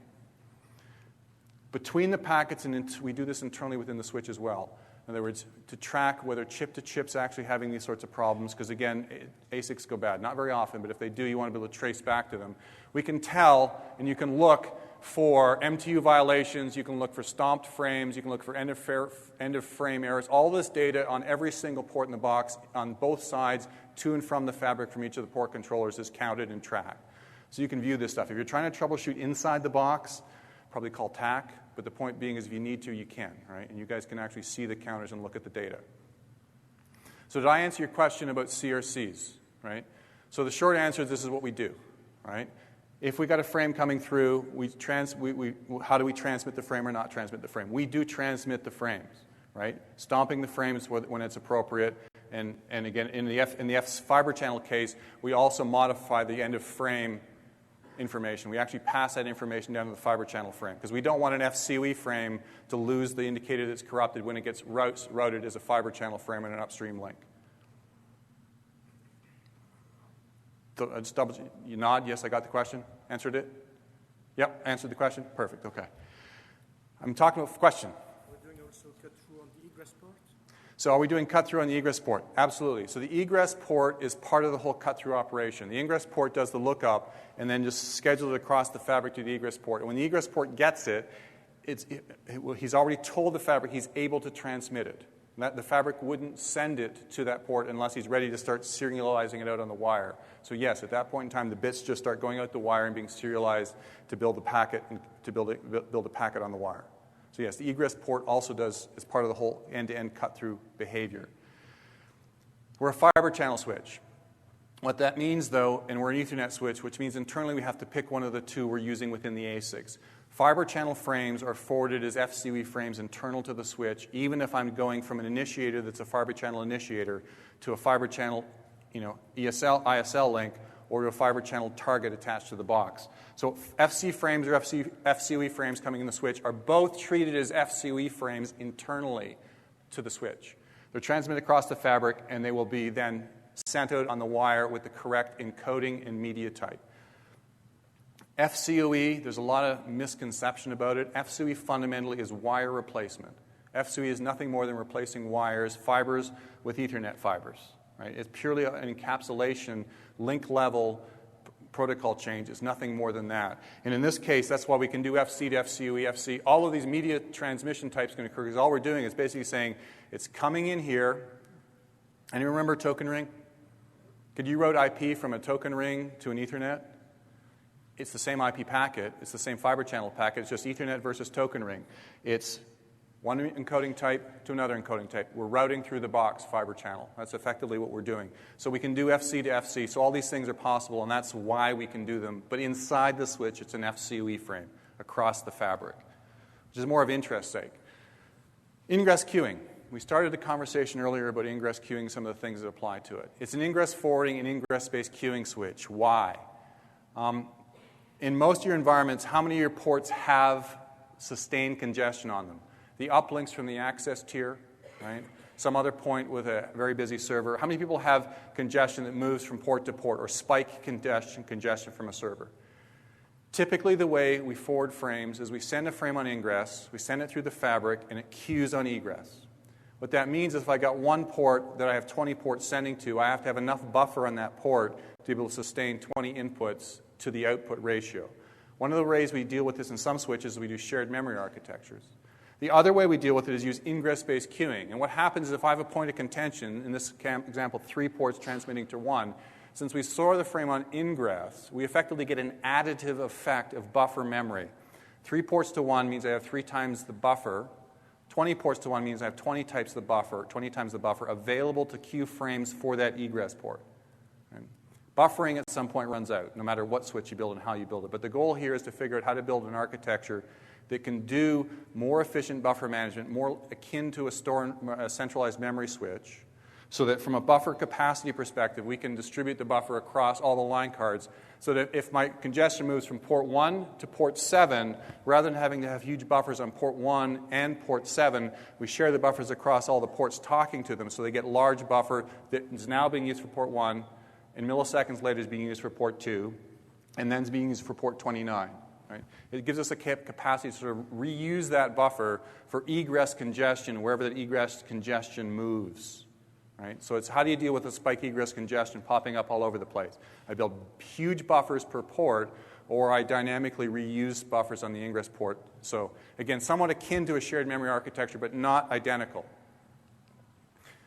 A: Between the packets, and we do this internally within the switch as well. In other words, to track whether chip-to-chip's actually having these sorts of problems, because again, ASICs go bad. Not very often, but if they do, you want to be able to trace back to them. We can tell, and you can look for MTU violations, you can look for stomped frames, you can look for end of frame errors. All this data on every single port in the box on both sides to and from the fabric from each of the port controllers is counted and tracked. So you can view this stuff. If you're trying to troubleshoot inside the box, probably call TAC, but the point being is if you need to, you can, right? And you guys can actually see the counters and look at the data. So did I answer your question about CRCs, right? So the short answer is this is what we do, right? If we got a frame coming through, how do we transmit the frame or not transmit the frame? We do transmit the frames, right? Stomping the frames when it's appropriate. And again, in the F fiber channel case, we also modify the end of frame information. We actually pass that information down to the fiber channel frame because we don't want an FCOE frame to lose the indicator that's corrupted when it gets routed as a fiber channel frame in an upstream link. So you nod, yes, I got the question? Answered it? Yep, answered the question? Perfect, okay. I'm talking about question.
D: We're doing also cut through on the egress port?
A: So are we doing cut-through on the egress port? Absolutely. So the egress port is part of the whole cut-through operation. The ingress port does the lookup and then just schedules it across the fabric to the egress port. And when the egress port gets it, he's already told the fabric he's able to transmit it. The fabric wouldn't send it to that port unless he's ready to start serializing it out on the wire. So yes, at that point in time, the bits just start going out the wire and being serialized to build the packet and to build a packet on the wire. So yes, the egress port also is part of the whole end-to-end cut-through behavior. We're a fiber channel switch. What that means, though, and we're an Ethernet switch, which means internally we have to pick one of the two we're using within the ASICs. Fiber channel frames are forwarded as FCOE frames internal to the switch, even if I'm going from an initiator that's a fiber channel initiator to a fiber channel, ISL link, or to a fiber channel target attached to the box. So FC frames or FCOE frames coming in the switch are both treated as FCOE frames internally to the switch. They're transmitted across the fabric, and they will be then sent out on the wire with the correct encoding and media type. FCOE, there's a lot of misconception about it. FCOE fundamentally is wire replacement. FCOE is nothing more than replacing fibers with Ethernet fibers. Right? It's purely an encapsulation, link level protocol change. It's nothing more than that. And in this case, that's why we can do FC to FCOE, FC. All of these media transmission types can occur because all we're doing is basically saying it's coming in here. And you remember token ring? Could you route IP from a token ring to an Ethernet? It's the same IP packet. It's the same fiber channel packet. It's just Ethernet versus token ring. It's one encoding type to another encoding type. We're routing through the box fiber channel. That's effectively what we're doing. So we can do FC to FC. So all these things are possible, and that's why we can do them. But inside the switch, it's an FCOE frame across the fabric, which is more of interest's sake. Ingress queuing. We started the conversation earlier about ingress queuing, some of the things that apply to it. It's an ingress forwarding and ingress-based queuing switch. Why? In most of your environments, how many of your ports have sustained congestion on them? The uplinks from the access tier, right? Some other point with a very busy server. How many people have congestion that moves from port to port or spike congestion from a server? Typically, the way we forward frames is we send a frame on ingress, we send it through the fabric, and it queues on egress. What that means is if I got one port that I have 20 ports sending to, I have to have enough buffer on that port to be able to sustain 20 inputs to the output ratio. One of the ways we deal with this in some switches is we do shared memory architectures. The other way we deal with it is use ingress-based queuing. And what happens is if I have a point of contention, in this example, 3 ports transmitting to 1, since we store the frame on ingress, we effectively get an additive effect of buffer memory. 3 ports to 1 means I have 3 times the buffer. 20 ports to 1 means I have 20 times the buffer available to queue frames for that egress port. And buffering at some point runs out, no matter what switch you build and how you build it. But the goal here is to figure out how to build an architecture that can do more efficient buffer management, more akin to a centralized memory switch, so that from a buffer capacity perspective, we can distribute the buffer across all the line cards, so that if my congestion moves from port 1 to port 7, rather than having to have huge buffers on port 1 and port 7, we share the buffers across all the ports talking to them, so they get large buffer that is now being used for port 1, and milliseconds later is being used for port 2, and then is being used for port 29. Right? It gives us a capacity to sort of reuse that buffer for egress congestion wherever that egress congestion moves. Right? So it's how do you deal with the spike egress congestion popping up all over the place? I build huge buffers per port, or I dynamically reuse buffers on the ingress port. So again, somewhat akin to a shared memory architecture, but not identical.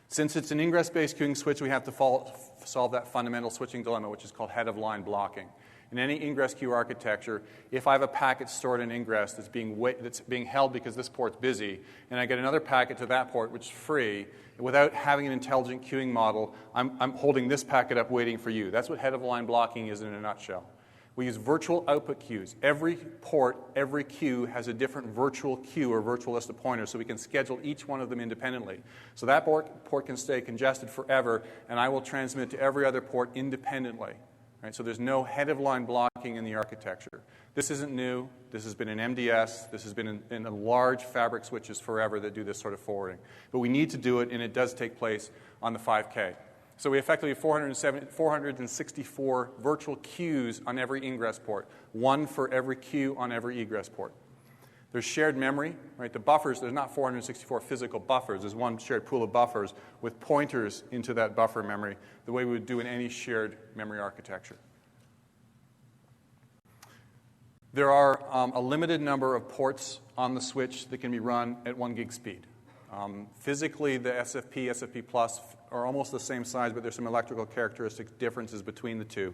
A: Since it's an ingress-based queuing switch, we have to solve that fundamental switching dilemma, which is called head-of-line blocking. In any ingress queue architecture, if I have a packet stored in ingress that's being held because this port's busy, and I get another packet to that port, which is free, without having an intelligent queuing model, I'm holding this packet up waiting for you. That's what head-of-line blocking is in a nutshell. We use virtual output queues. Every port, every queue has a different virtual queue or virtual list of pointers, so we can schedule each one of them independently. So that port can stay congested forever, and I will transmit to every other port independently. Right? So there's no head-of-line blocking in the architecture. This isn't new. This has been in MDS. This has been in large fabric switches forever that do this sort of forwarding. But we need to do it, and it does take place on the 5K. So we effectively have 464 virtual queues on every ingress port, one for every queue on every egress port. There's shared memory, right? The buffers, there's not 464 physical buffers. There's one shared pool of buffers with pointers into that buffer memory, the way we would do in any shared memory architecture. There are a limited number of ports on the switch that can be run at 1 gig speed. Physically, the SFP, SFP Plus are almost the same size, but there's some electrical characteristic differences between the two.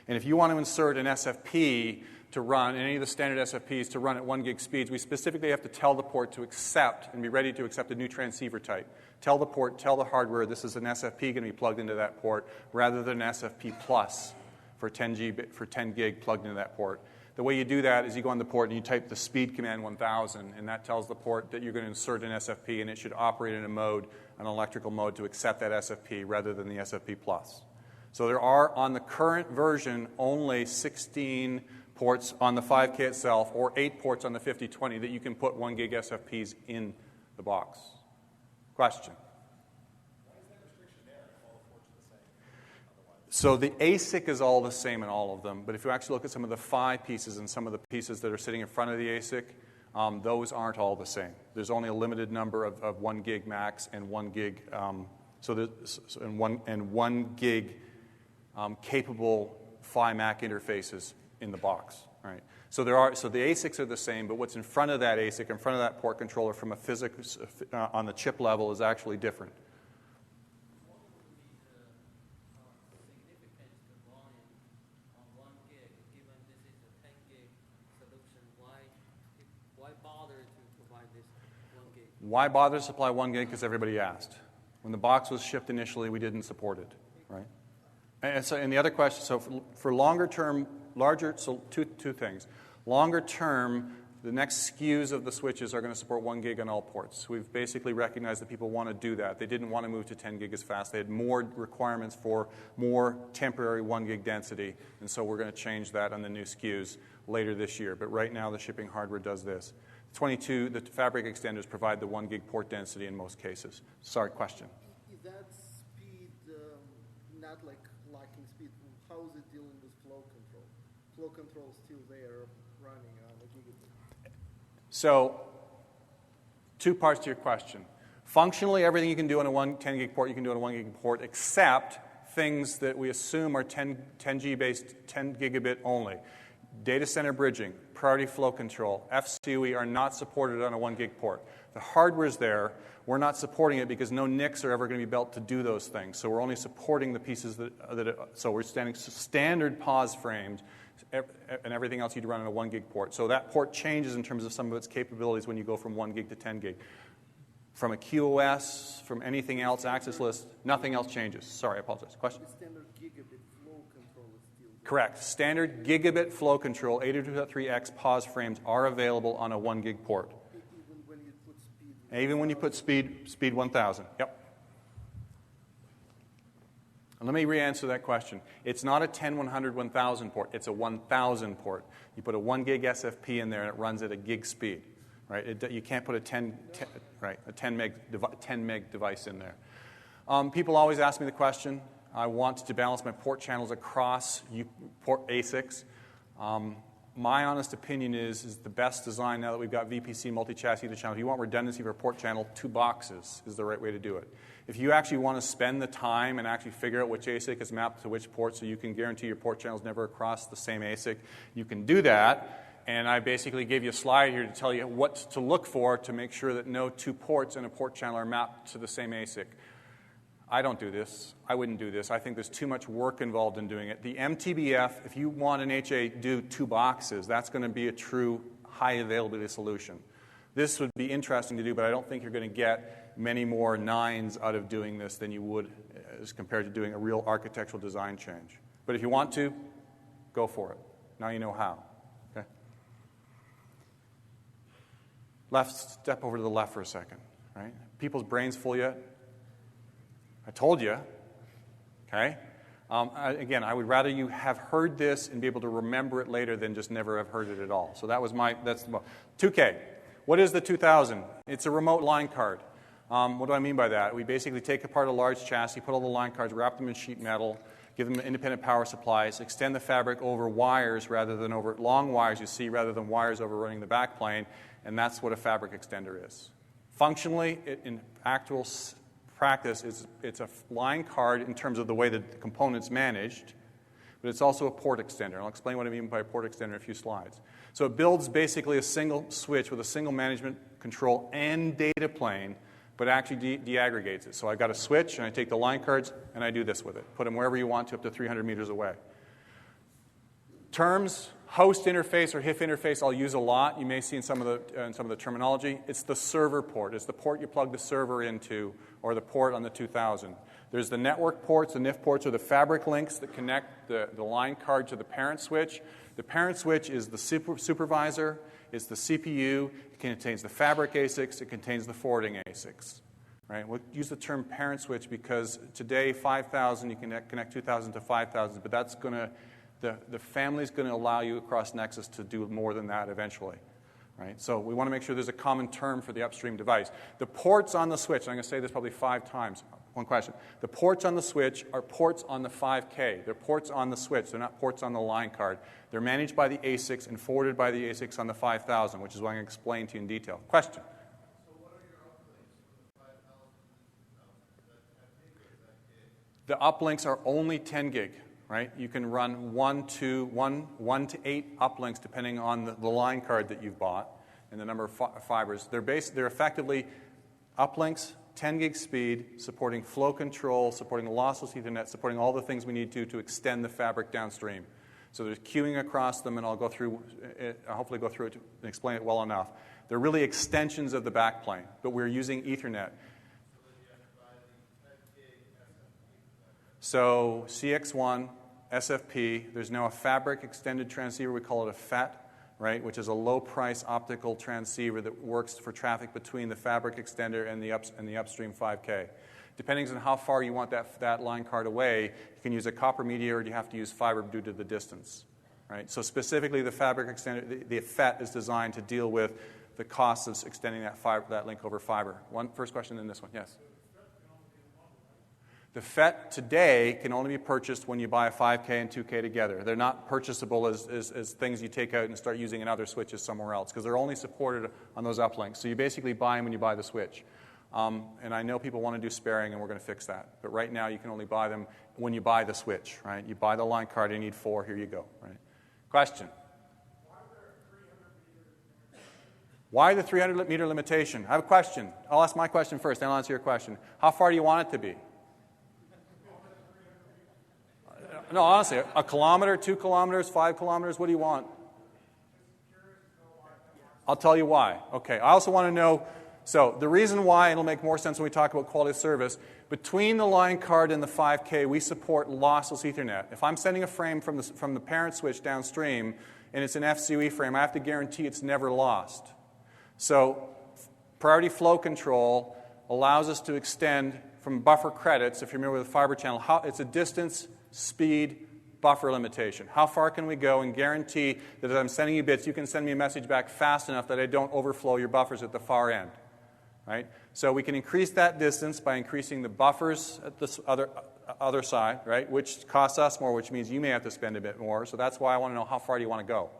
A: And if you want to insert an SFP to run, any of the standard SFPs to run at 1 gig speeds, we specifically have to tell the port to accept and be ready to accept a new transceiver type. Tell the port, tell the hardware this is an SFP going to be plugged into that port rather than an SFP Plus for 10 gig plugged into that port. The way you do that is you go on the port and you type the speed command 1000, and that tells the port that you're going to insert an SFP, and it should operate in a mode, an electrical mode, to accept that SFP rather than the SFP Plus. So there are, on the current version, only 16 ports on the 5K itself, or 8 ports on the 5020 that you can put 1 gig SFPs in the box. Question? So the ASIC is all the same in all of them, but if you actually look at some of the PHY pieces and some of the pieces that are sitting in front of the ASIC, those aren't all the same. There's only a limited number of 1 gig max and 1 gig, one gig capable PHY Mac interfaces in the box. Right? So the ASICs are the same, but what's in front of that ASIC, in front of that port controller from a physics on the chip level is actually different. Why bother to supply 1 gig? Because everybody asked. When the box was shipped initially, we didn't support it, right? And the other question, so for longer term, so two things. Longer term, the next SKUs of the switches are going to support 1 gig on all ports. We've basically recognized that people want to do that. They didn't want to move to 10 gig as fast. They had more requirements for more temporary 1 gig density, and so we're going to change that on the new SKUs later this year. But right now, the shipping hardware does this. 22, the fabric extenders provide the 1 gig port density in most cases. Sorry, question?
E: Is that speed not like lacking speed? How is it dealing with flow control? Flow control is still there running on a gigabit.
A: So, 2 parts to your question. Functionally, everything you can do on a 10 gig port, you can do on a 1 gig port, except things that we assume are 10G based, 10 gigabit only. Data center bridging, priority flow control, FCUE are not supported on a 1 gig port. The hardware's there. We're not supporting it because no NICs are ever going to be built to do those things. So we're only supporting the pieces so we're standard pause frames and everything else you'd run on a 1 gig port. So that port changes in terms of some of its capabilities when you go from 1 gig to 10 gig. From a QoS, from anything else, access list, nothing else changes. Sorry, I apologize. Question?
E: The standard gigabit flow control is still there.
A: Correct. Standard gigabit flow control, 802.3x pause frames are available on a 1 gig port.
E: Even when you put speed.
A: Even when you put speed 1000. Yep. And let me re-answer that question. It's not a 10, 100, 1000 port. It's a 1000 port. You put a 1 gig SFP in there and it runs at a gig speed. Right? You can't put a 10 meg device in there. People always ask me the question. I want to balance my port channels across port ASICs. my honest opinion is the best design now that we've got VPC, multi-chassis ether channel. If you want redundancy for a port channel, 2 boxes is the right way to do it. If you actually want to spend the time and actually figure out which ASIC is mapped to which port so you can guarantee your port channels never across the same ASIC, you can do that. And I basically gave you a slide here to tell you what to look for to make sure that no 2 ports in a port channel are mapped to the same ASIC. I don't do this. I wouldn't do this. I think there's too much work involved in doing it. The MTBF, if you want an HA do 2 boxes, that's going to be a true high availability solution. This would be interesting to do, but I don't think you're going to get many more 9s out of doing this than you would as compared to doing a real architectural design change. But if you want to, go for it. Now you know how. Okay? Step over to the left for a second. Right? People's brains full yet? I told you, okay? Again, I would rather you have heard this and be able to remember it later than just never have heard it at all. So that's the 2K. What is the 2000? It's a remote line card. What do I mean by that? We basically take apart a large chassis, put all the line cards, wrap them in sheet metal, give them independent power supplies, extend the fabric over wires rather than over long wires you see rather than wires overrunning the backplane, and that's what a fabric extender is. Functionally, in actual practice, it's a line card in terms of the way that the component's managed, but it's also a port extender. I'll explain what I mean by a port extender in a few slides. So it builds basically a single switch with a single management control and data plane, but actually deaggregates it. So I've got a switch, and I take the line cards, and I do this with it. Put them wherever you want to, up to 300 meters away. Terms, host interface or HIF interface, I'll use a lot. You may see in some of the terminology. It's the server port. It's the port you plug the server into, or the port on the 2000. There's the network ports. The NIF ports are the fabric links that connect the line card to the parent switch. The parent switch is the supervisor. It's the CPU. It contains the fabric ASICs. It contains the forwarding ASICs. Right? We'll use the term parent switch because today 5,000, you can connect 2,000 to 5,000, but that's going to the family's going to allow you across Nexus to do more than that eventually. Right? So we want to make sure there's a common term for the upstream device. The ports on the switch, and I'm going to say this probably 5 times. One question. The ports on the switch are ports on the 5K. They're ports on the switch. They're not ports on the line card. They're managed by the ASICs and forwarded by the ASICs on the 5000, which is what I'm going to explain to you in detail. Question?
F: So what are your uplinks for the 5000 and the 2000? Is that 10 gig or is that gig?
A: The uplinks are only 10 gig. Right? You can run 1 to 8 uplinks depending on the line card that you've bought and the number of fibers. They're effectively uplinks, 10 gig speed, supporting flow control, supporting lossless Ethernet, supporting all the things we need to extend the fabric downstream. So there's queuing across them, and I'll hopefully go through it and explain it well enough. They're really extensions of the backplane, but we're using Ethernet. So CX1, SFP, there's now a fabric extended transceiver. We call it a FET, right, which is a low-price optical transceiver that works for traffic between the fabric extender and the upstream 5K. Depending on how far you want that line card away, you can use a copper media or you have to use fiber due to the distance. Right? So specifically, the fabric extender, the FET is designed to deal with the costs of extending that link over fiber. First question, then this one. Yes? The FET today can only be purchased when you buy a 5K and 2K together. They're not purchasable as things you take out and start using in other switches somewhere else because they're only supported on those uplinks. So you basically buy them when you buy the switch. And I know people want to do sparing, and we're going to fix that. But right now, you can only buy them when you buy the switch. Right? You buy the line card, you need 4. Here you go. Right? Question? Why the 300-meter limitation? I have a question. I'll ask my question first, then I'll answer your question. How far do you want it to be? No, honestly, 1 kilometer, 2 kilometers, 5 kilometers, what do you want? I'll tell you why. Okay, I also want to know, so the reason why, it'll make more sense when we talk about quality of service, between the line card and the 5K, we support lossless Ethernet. If I'm sending a frame from the parent switch downstream, and it's an FCOE frame, I have to guarantee it's never lost. So priority flow control allows us to extend from buffer credits, if you're familiar with the fiber channel, it's a distance, speed, buffer limitation. How far can we go and guarantee that as I'm sending you bits, you can send me a message back fast enough that I don't overflow your buffers at the far end? Right? So we can increase that distance by increasing the buffers at this other side, right? Which costs us more, which means you may have to spend a bit more. So that's why I want to know how far do you want to go.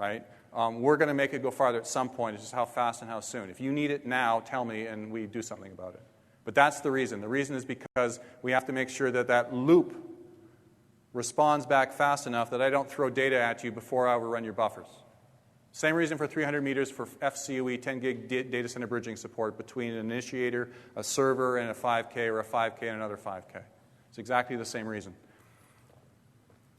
A: right? We're going to make it go farther at some point. It's just how fast and how soon. If you need it now, tell me, and we do something about it. But that's the reason. The reason is because we have to make sure that that loop responds back fast enough that I don't throw data at you before I overrun your buffers. Same reason for 300 meters for FCOE 10 gig data center bridging support between an initiator, a server, and a 5K, or a 5K and another 5K. It's exactly the same reason.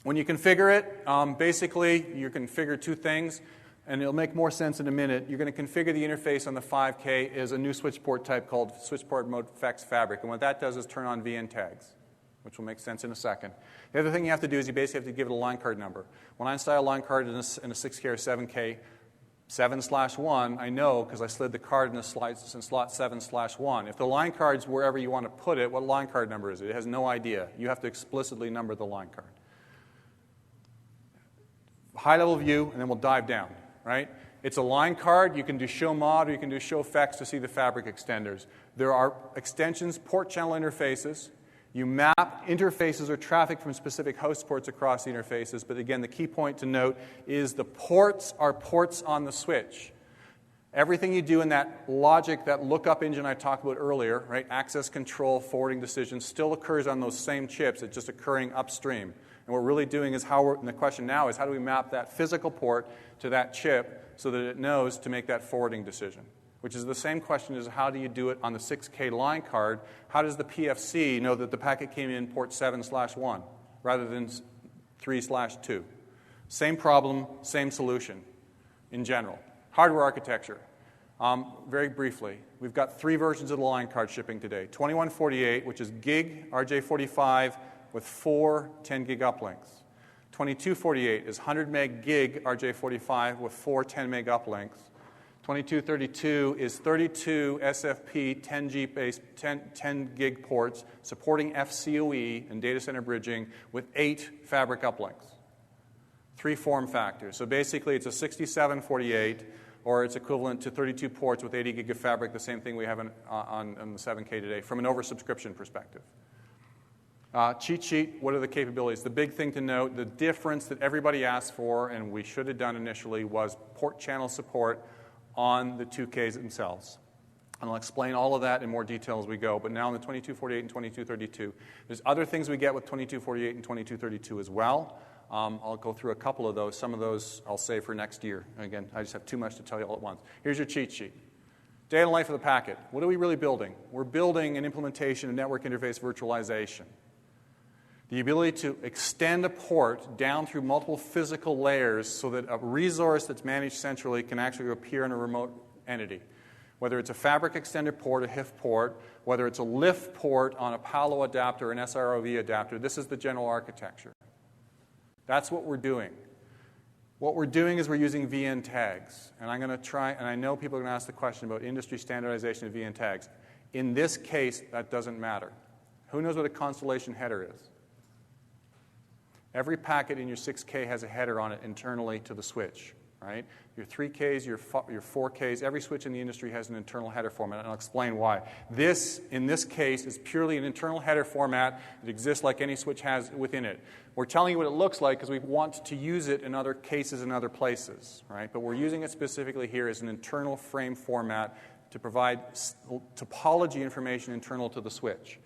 A: When you configure it, basically you configure two things, and it'll make more sense in a minute. You're going to configure the interface on the 5K as a new switch port type called switch port mode FX fabric. And what that does is turn on VN tags, which will make sense in a second. The other thing you have to do is you basically have to give it a line card number. When I install a line card in a 6K or 7K, 7/1, I know because I slid the card in the slot 7/1. If the line card's wherever you want to put it, what line card number is it? It has no idea. You have to explicitly number the line card. High-level view, and then we'll dive down, right? It's a line card. You can do show mod or you can do show FX to see the fabric extenders. There are extensions, port channel interfaces. You map interfaces or traffic from specific host ports across the interfaces. But again, the key point to note is the ports are ports on the switch. Everything you do in that logic, that lookup engine I talked about earlier, right? Access control, forwarding decisions, still occurs on those same chips. It's just occurring upstream. And what we're really doing is and the question now is how do we map that physical port to that chip so that it knows to make that forwarding decision? Which is the same question as how do you do it on the 6K line card? How does the PFC know that the packet came in port 7/1 rather than 3/2? Same problem, same solution in general. Hardware architecture. Very briefly, we've got 3 versions of the line card shipping today. 2148, which is gig RJ45 with 4 10 gig uplinks. 2248 is 100 meg gig RJ45 with 4 10 meg uplinks. 2232 is 32 SFP 10 gig ports supporting FCOE and data center bridging with 8 fabric uplinks. 3 form factors. So basically it's a 6748 or it's equivalent to 32 ports with 80 gig of fabric, the same thing we have on the 7K today from an oversubscription perspective. Cheat sheet, what are the capabilities? The big thing to note, the difference that everybody asked for and we should have done initially was port channel support on the 2Ks themselves. And I'll explain all of that in more detail as we go. But now in the 2248 and 2232, there's other things we get with 2248 and 2232 as well. I'll go through a couple of those. Some of those I'll save for next year. Again, I just have too much to tell you all at once. Here's your cheat sheet. Data life of the packet. What are we really building? We're building an implementation of network interface virtualization. The ability to extend a port down through multiple physical layers so that a resource that's managed centrally can actually appear in a remote entity. Whether it's a fabric extender port, a HIF port, whether it's a LIF port on a Palo adapter, an SROV adapter, this is the general architecture. That's what we're doing. What we're doing is we're using VN tags. And I'm going to try, and I know people are going to ask the question about industry standardization of VN tags. In this case, that doesn't matter. Who knows what a constellation header is? Every packet in your 6K has a header on it internally to the switch, right? Your 3Ks, your 4Ks, every switch in the industry has an internal header format, and I'll explain why. This, in this case, is purely an internal header format that exists like any switch has within it. We're telling you what it looks like because we want to use it in other cases and other places, right? But we're using it specifically here as an internal frame format to provide topology information internal to the switch.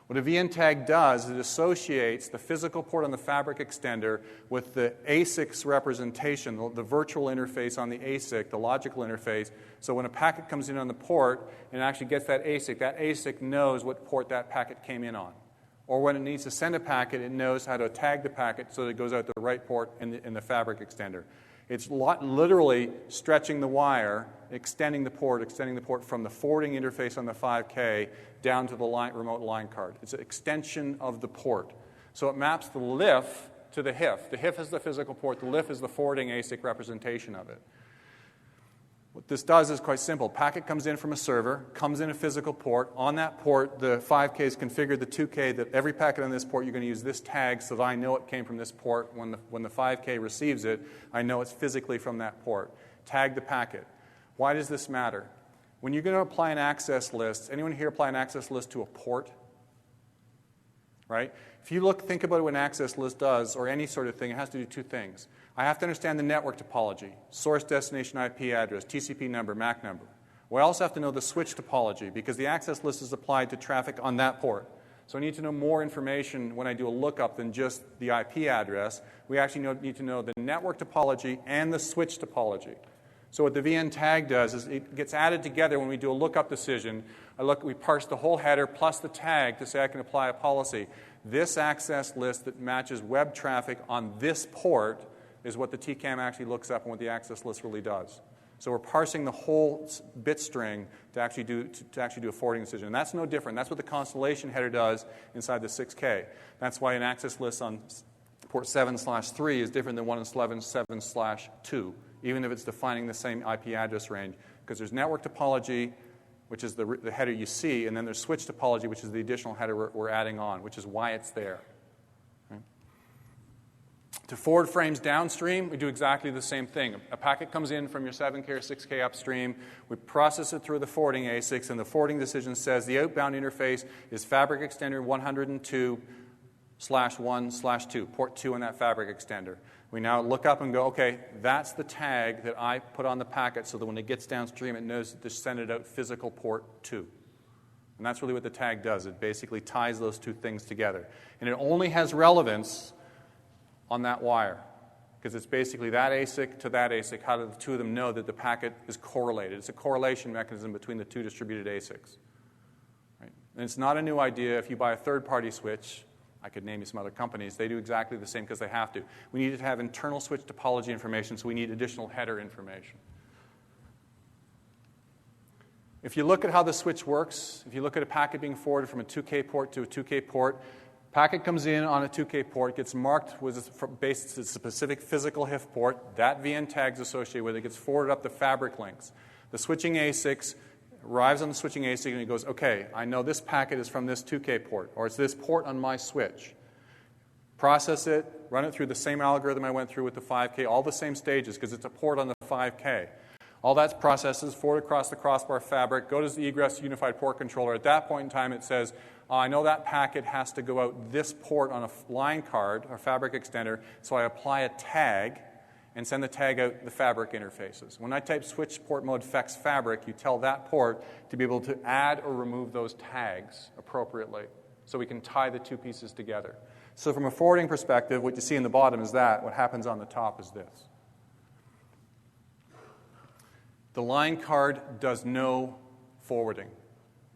A: What a VN tag does is it associates the physical port on the fabric extender with the ASIC's representation, the virtual interface on the ASIC, the logical interface. So when a packet comes in on the port and actually gets that ASIC knows what port that packet came in on. Or when it needs to send a packet, it knows how to tag the packet so that it goes out the right port in the fabric extender. It's literally stretching the wire, extending the port from the forwarding interface on the 5K down to the remote line card. It's an extension of the port. So it maps the LIF to the HIF. The HIF is the physical port. The LIF is the forwarding ASIC representation of it. What this does is quite simple. Packet comes in from a server, comes in a physical port. On that port, the 5K is configured, the 2K, that every packet on this port, you're going to use this tag so that I know it came from this port. When the 5K receives it, I know it's physically from that port. Tag the packet. Why does this matter? When you're going to apply an access list, anyone here apply an access list to a port? right? If you think about what an access list does, or any sort of thing, it has to do two things. I have to understand the network topology, source, destination, IP address, TCP number, MAC number. We also have to know the switch topology, because the access list is applied to traffic on that port. So I need to know more information when I do a lookup than just the IP address. We actually need to know the network topology and the switch topology. So what the VN tag does is it gets added together when we do a lookup decision. We parse the whole header plus the tag to say I can apply a policy. This access list that matches web traffic on this port is what the TCAM actually looks up and what the access list really does. So we're parsing the whole bit string to actually do a forwarding decision. And that's no different. That's what the constellation header does inside the 6K. That's why an access list on port 7/3 is different than one on 7/2, even if it's defining the same IP address range. Because there's network topology, which is the header you see, and then there's switch topology, which is the additional header we're adding on, which is why it's there. To forward frames downstream, we do exactly the same thing. A packet comes in from your 7K or 6K upstream. We process it through the forwarding ASICs, and the forwarding decision says the outbound interface is fabric extender 102/1/2, port 2 on that fabric extender. We now look up and go, okay, that's the tag that I put on the packet so that when it gets downstream, it knows to send it out physical port 2. And that's really what the tag does. It basically ties those two things together. And it only has relevance on that wire, because it's basically that ASIC to that ASIC. How do the two of them know that the packet is correlated? It's a correlation mechanism between the two distributed ASICs. Right? And it's not a new idea. If you buy a third-party switch, I could name you some other companies, they do exactly the same because they have to. We need to have internal switch topology information, so we need additional header information. If you look at how the switch works, if you look at a packet being forwarded from a 2K port to a 2K port, packet comes in on a 2K port, gets marked with a specific physical HIF port. That VN tag's associated with it, gets forwarded up the fabric links. The switching ASICs arrives on the switching ASIC and it goes, okay, I know this packet is from this 2K port, or it's this port on my switch. Process it, run it through the same algorithm I went through with the 5K, all the same stages, because it's a port on the 5K. All that's processes, forward across the crossbar fabric, go to the egress unified port controller. At that point in time, it says, I know that packet has to go out this port on a line card, or fabric extender, so I apply a tag and send the tag out the fabric interfaces. When I type switch port mode FEX fabric, you tell that port to be able to add or remove those tags appropriately so we can tie the two pieces together. So from a forwarding perspective, what you see in the bottom is that. What happens on the top is this. The line card does no forwarding.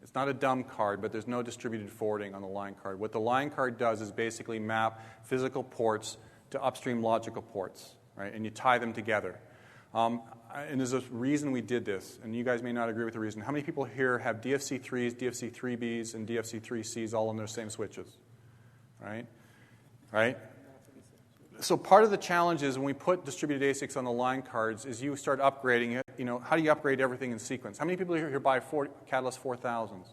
A: It's not a dumb card, but there's no distributed forwarding on the line card. What the line card does is basically map physical ports to upstream logical ports, right? And you tie them together. And there's a reason we did this, and you guys may not agree with the reason. How many people here have DFC3s, DFC3Bs, and DFC3Cs all on their same switches? Right? So part of the challenge is when we put distributed ASICs on the line cards is you start upgrading it. You know, how do you upgrade everything in sequence? How many people here buy Catalyst 4000s?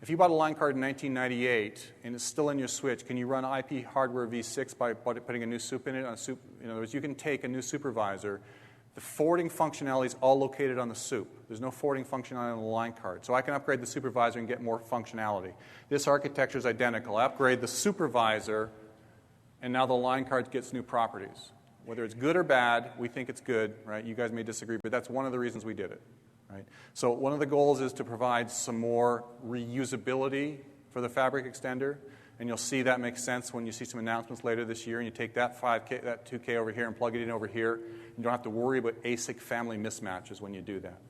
A: If you bought a line card in 1998 and it's still in your switch, can you run IP hardware v6 by putting a new soup in it? In other words, you can take a new supervisor. The forwarding functionality is all located on the soup. There's no forwarding functionality on the line card. So I can upgrade the supervisor and get more functionality. This architecture is identical. I upgrade the supervisor, and now the line card gets new properties. Whether it's good or bad, we think it's good, right? You guys may disagree, but that's one of the reasons we did it, right? So one of the goals is to provide some more reusability for the fabric extender, and you'll see that makes sense when you see some announcements later this year, and you take that 5K, that 2K over here and plug it in over here. You don't have to worry about ASIC family mismatches when you do that.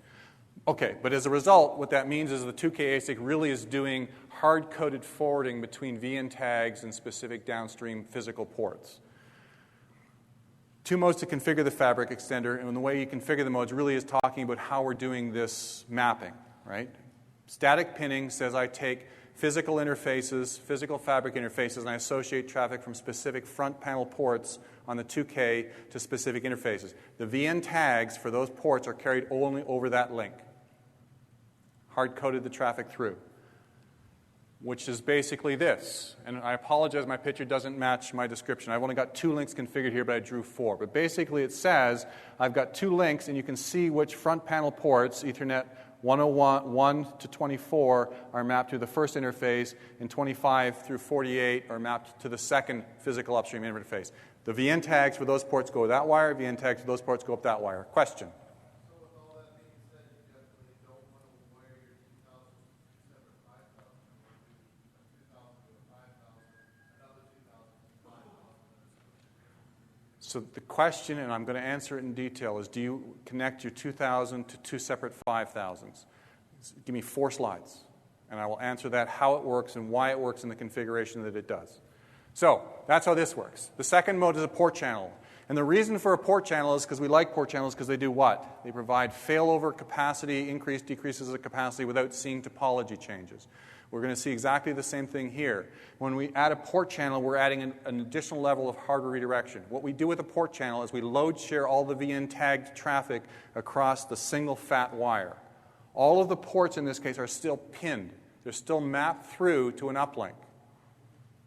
A: Okay, but as a result, what that means is the 2K ASIC really is doing hard-coded forwarding between VN tags and specific downstream physical ports. Two modes to configure the fabric extender, and the way you configure the modes really is talking about how we're doing this mapping, right? Static pinning says I take physical interfaces, physical fabric interfaces, and I associate traffic from specific front panel ports on the 2K to specific interfaces. The VN tags for those ports are carried only over that link. Hard-coded the traffic through, which is basically this. And I apologize, my picture doesn't match my description. I've only got 2 links configured here, but I drew 4. But basically it says I've got 2 links, and you can see which front panel ports, Ethernet 101 to 24 are mapped to the first interface, and 25 through 48 are mapped to the second physical upstream interface. The VN tags for those ports go that wire, VN tags for those ports go up that wire. Question?
F: So with all that being said, you definitely don't want to wire your 2,000 separate 5,000. You want to do 2,000 to a 5,000, another 2,000 to 5,000.
A: So the question, and I'm going to answer it in detail, is do you connect your 2,000 to two separate 5,000s? Give me 4 slides, and I will answer that, how it works and why it works in the configuration that it does. So that's how this works. The second mode is a port channel. And the reason for a port channel is because we like port channels because they do what? They provide failover capacity, decreases of capacity without seeing topology changes. We're going to see exactly the same thing here. When we add a port channel, we're adding an additional level of hardware redirection. What we do with a port channel is we load share all the VN tagged traffic across the single fat wire. All of the ports in this case are still pinned. They're still mapped through to an uplink.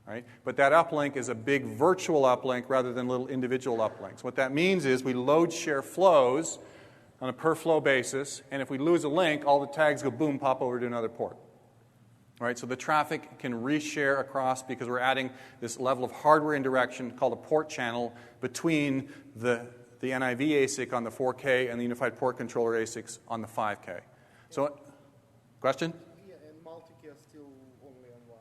A: Right? But that uplink is a big virtual uplink rather than little individual uplinks. What that means is we load share flows on a per flow basis, and if we lose a link, all the tags go boom, pop over to another port. Right? So the traffic can reshare across because we're adding this level of hardware indirection called a port channel between the NIV ASIC on the 4K and the unified port controller ASICs on the 5K. So, question?
E: Yeah, and multicast still only on one.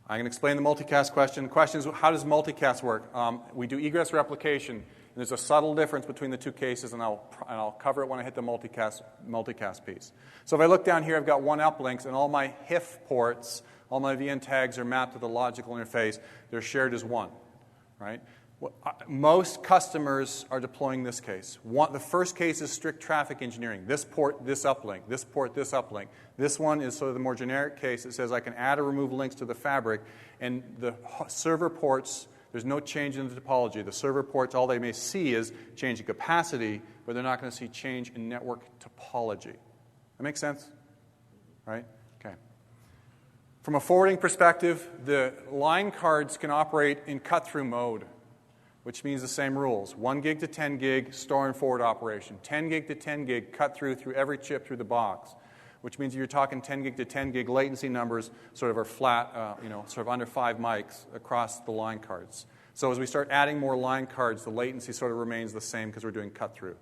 A: I can explain the multicast question. The question is, how does multicast work? We do egress replication, and there's a subtle difference between the two cases, and I'll cover it when I hit the multicast piece. So if I look down here, I've got one uplinks, and all my HIF ports, all my VN tags are mapped to the logical interface. They're shared as one, right? Most customers are deploying this case. The first case is strict traffic engineering. This port, this uplink. This port, this uplink. This one is sort of the more generic case. It says I can add or remove links to the fabric, and the server ports, there's no change in the topology. The server ports, all they may see is change in capacity, but they're not going to see change in network topology. That makes sense? Right? Okay. From a forwarding perspective, the line cards can operate in cut-through mode, which means the same rules. 1 gig to 10 gig, store and forward operation. 10 gig to 10 gig, cut through every chip through the box, which means if you're talking 10 gig to 10 gig, latency numbers sort of are flat, sort of under 5 mics across the line cards. So as we start adding more line cards, the latency sort of remains the same because we're doing cut through.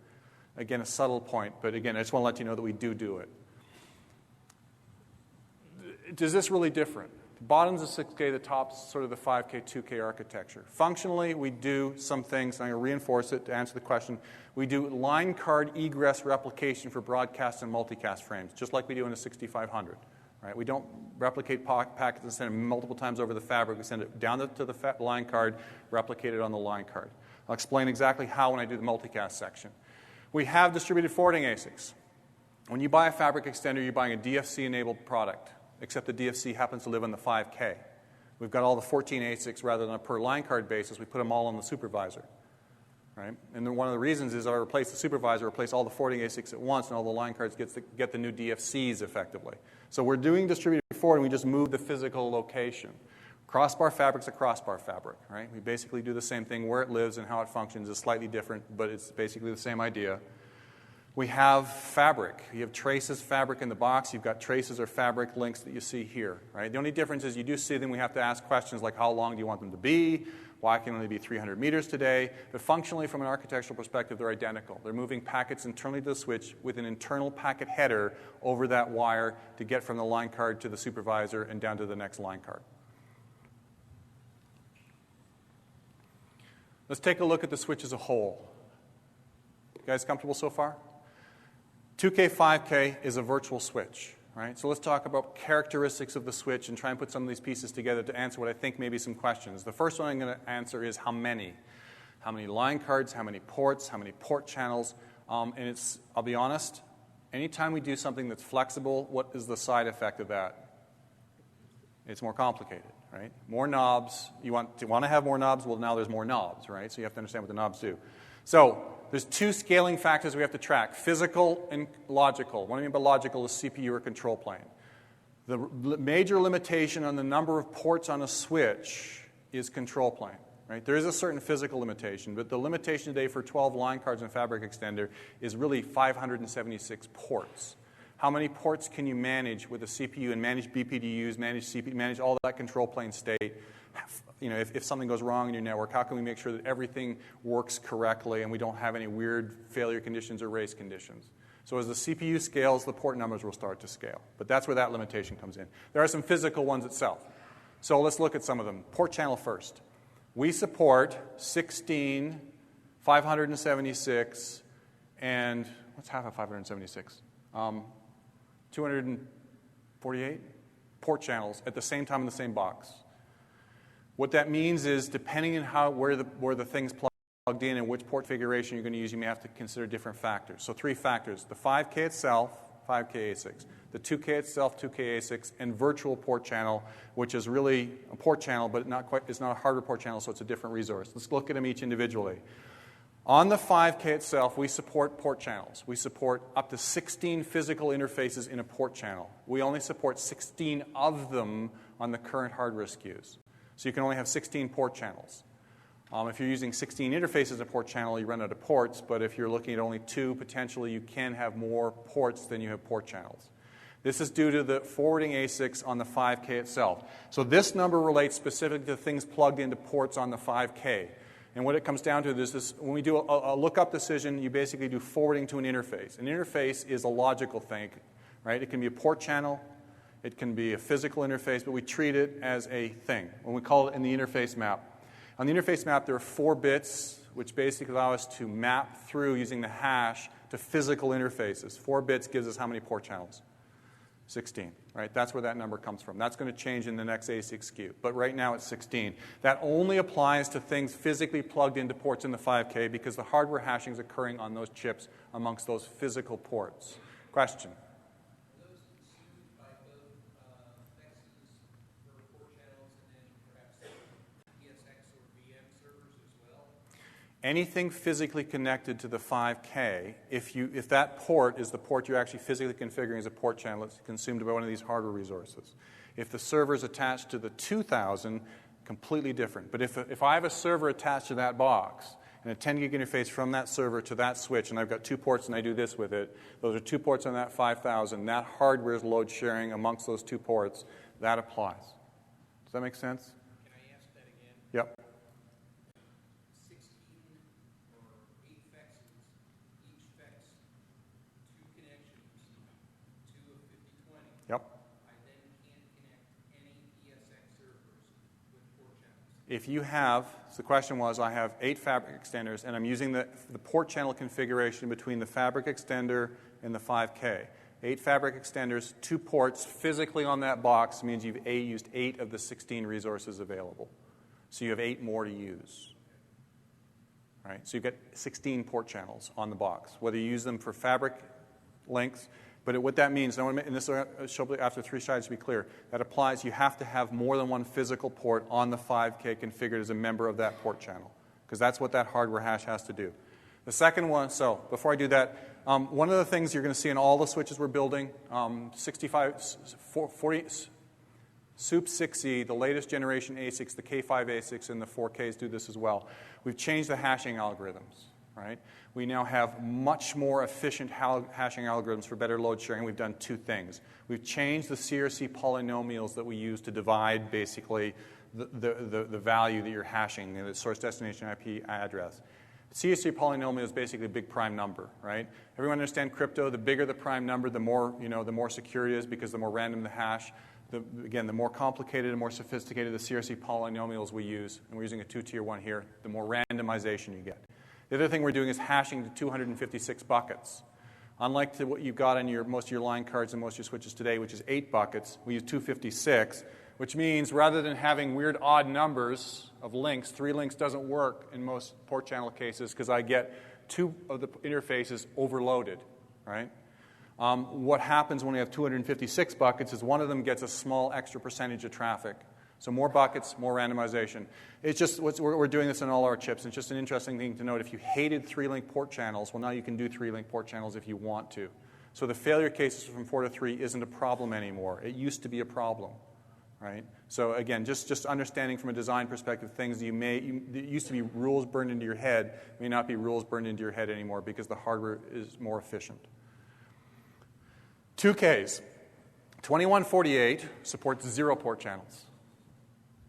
A: Again, a subtle point, but again, I just want to let you know that we do it. Is this really different? The bottom's a 6K, the top's sort of the 5K, 2K architecture. Functionally, we do some things, and I'm going to reinforce it to answer the question. We do line card egress replication for broadcast and multicast frames, just like we do in a 6500. Right? We don't replicate packets and send them multiple times over the fabric. We send it down to the line card, replicate it on the line card. I'll explain exactly how when I do the multicast section. We have distributed forwarding ASICs. When you buy a fabric extender, you're buying a DFC-enabled product, except the DFC happens to live on the 5K. We've got all the 14 ASICs rather than a per line card basis. We put them all on the supervisor. Right? And then one of the reasons is I replace the supervisor, replace all the forwarding ASICs at once, and all the line cards get the new DFCs effectively. So we're doing distributed forwarding, we just move the physical location. Crossbar fabric's a crossbar fabric. Right? We basically do the same thing. Where it lives and how it functions is slightly different, but it's basically the same idea. We have fabric. You have traces fabric in the box. You've got traces or fabric links that you see here. Right? The only difference is you do see them. We have to ask questions like how long do you want them to be? Why can it only be 300 meters today? But functionally, from an architectural perspective, they're identical. They're moving packets internally to the switch with an internal packet header over that wire to get from the line card to the supervisor and down to the next line card. Let's take a look at the switch as a whole. You guys comfortable so far? 2K, 5K is a virtual switch. Right? So let's talk about characteristics of the switch and try and put some of these pieces together to answer what I think may be some questions. The first one I'm going to answer is how many. How many line cards, how many ports, how many port channels. And I'll be honest, anytime we do something that's flexible, what is the side effect of that? It's more complicated. Right? More knobs. You want to have more knobs? Well, now there's more knobs. Right? So you have to understand what the knobs do. So there's 2 scaling factors we have to track, physical and logical. What I mean by logical is CPU or control plane. The major limitation on the number of ports on a switch is control plane. Right? There is a certain physical limitation, but the limitation today for 12 line cards and fabric extender is really 576 ports. How many ports can you manage with a CPU and manage BPDUs, manage CPU, manage all that control plane state? You know, if something goes wrong in your network, how can we make sure that everything works correctly and we don't have any weird failure conditions or race conditions? So as the CPU scales, the port numbers will start to scale. But that's where that limitation comes in. There are some physical ones itself. So let's look at some of them. Port channel first. We support 16, 576, and what's half of 576? 248 port channels at the same time in the same box. What that means is, depending on where the thing's plugged in and which port configuration you're going to use, you may have to consider different factors. So 3 factors: the 5K itself, 5K ASICs, the 2K itself, 2K ASICs, and virtual port channel, which is really a port channel, but it's not a hardware port channel, so it's a different resource. Let's look at them each individually. On the 5K itself, we support port channels. We support up to 16 physical interfaces in a port channel. We only support 16 of them on the current hardware SKUs. So you can only have 16 port channels. If you're using 16 interfaces in a port channel, you run out of ports, but if you're looking at only 2, potentially you can have more ports than you have port channels. This is due to the forwarding ASICs on the 5K itself. So this number relates specifically to things plugged into ports on the 5K. And what it comes down to is this: when we do a lookup decision, you basically do forwarding to an interface. An interface is a logical thing, right? It can be a port channel, it can be a physical interface, but we treat it as a thing when we call it in the interface map. On the interface map, there are 4 bits, which basically allow us to map through using the hash to physical interfaces. 4 bits gives us how many port channels? 16, right? That's where that number comes from. That's going to change in the next ASIC SKU, but right now it's 16. That only applies to things physically plugged into ports in the 5K because the hardware hashing is occurring on those chips amongst those physical ports. Question?
B: Are those consumed by both Nexus for port channels and then perhaps ESX or VM servers as well?
A: Anything physically connected to the 5K, if that port is the port you're actually physically configuring as a port channel, it's consumed by one of these hardware resources. If the server is attached to the 2000, completely different. But if I have a server attached to that box and a 10 gig interface from that server to that switch, and I've got 2 ports and I do this with it, those are 2 ports on that 5000, that hardware is load sharing amongst those 2 ports, that applies. Does that make sense?
B: Can I ask that again?
A: Yep.
B: 16 or 8 faxes, each fax 2 connections, 2 of 5020.
A: Yep.
B: I then can't connect any ESX servers with port channels.
A: If you have, so the question was, I have 8 fabric extenders, and I'm using the port channel configuration between the fabric extender and the 5K. 8 fabric extenders, 2 ports physically on that box means you've used 8 of the 16 resources available. So you have 8 more to use. Right? So you've got 16 port channels on the box, whether you use them for fabric lengths. But what that means, and this will show after 3 slides to be clear, that applies, you have to have more than one physical port on the 5K configured as a member of that port channel, because that's what that hardware hash has to do. The second one, so before I do that, one of the things you're going to see in all the switches we're building, 40, SOUP 6E, the latest generation ASICs, the K5 ASICs and the 4Ks do this as well. We've changed the hashing algorithms, right? We now have much more efficient hashing algorithms for better load sharing. We've done 2 things. We've changed the CRC polynomials that we use to divide basically the value that you're hashing, the source destination IP address. CRC polynomial is basically a big prime number, right? Everyone understand crypto? The bigger the prime number, the more secure it is because the more random the hash. Again, the more complicated and more sophisticated the CRC polynomials we use, and we're using a 2-tier one here, the more randomization you get. The other thing we're doing is hashing to 256 buckets. Unlike what you've got on most of your line cards and most of your switches today, which is 8 buckets, we use 256, which means rather than having weird odd numbers of links, 3 links doesn't work in most port channel cases because I get 2 of the interfaces overloaded, right? What happens when we have 256 buckets is one of them gets a small extra percentage of traffic. So more buckets, more randomization. It's just, we're doing this on all our chips. It's just an interesting thing to note. If you hated 3-link port channels, well, now you can do 3-link port channels if you want to. So the failure cases from 4 to 3 isn't a problem anymore. It used to be a problem, right? So again, just understanding from a design perspective, things that used to be rules burned into your head may not be rules burned into your head anymore because the hardware is more efficient. 2Ks. 2148 supports 0 port channels.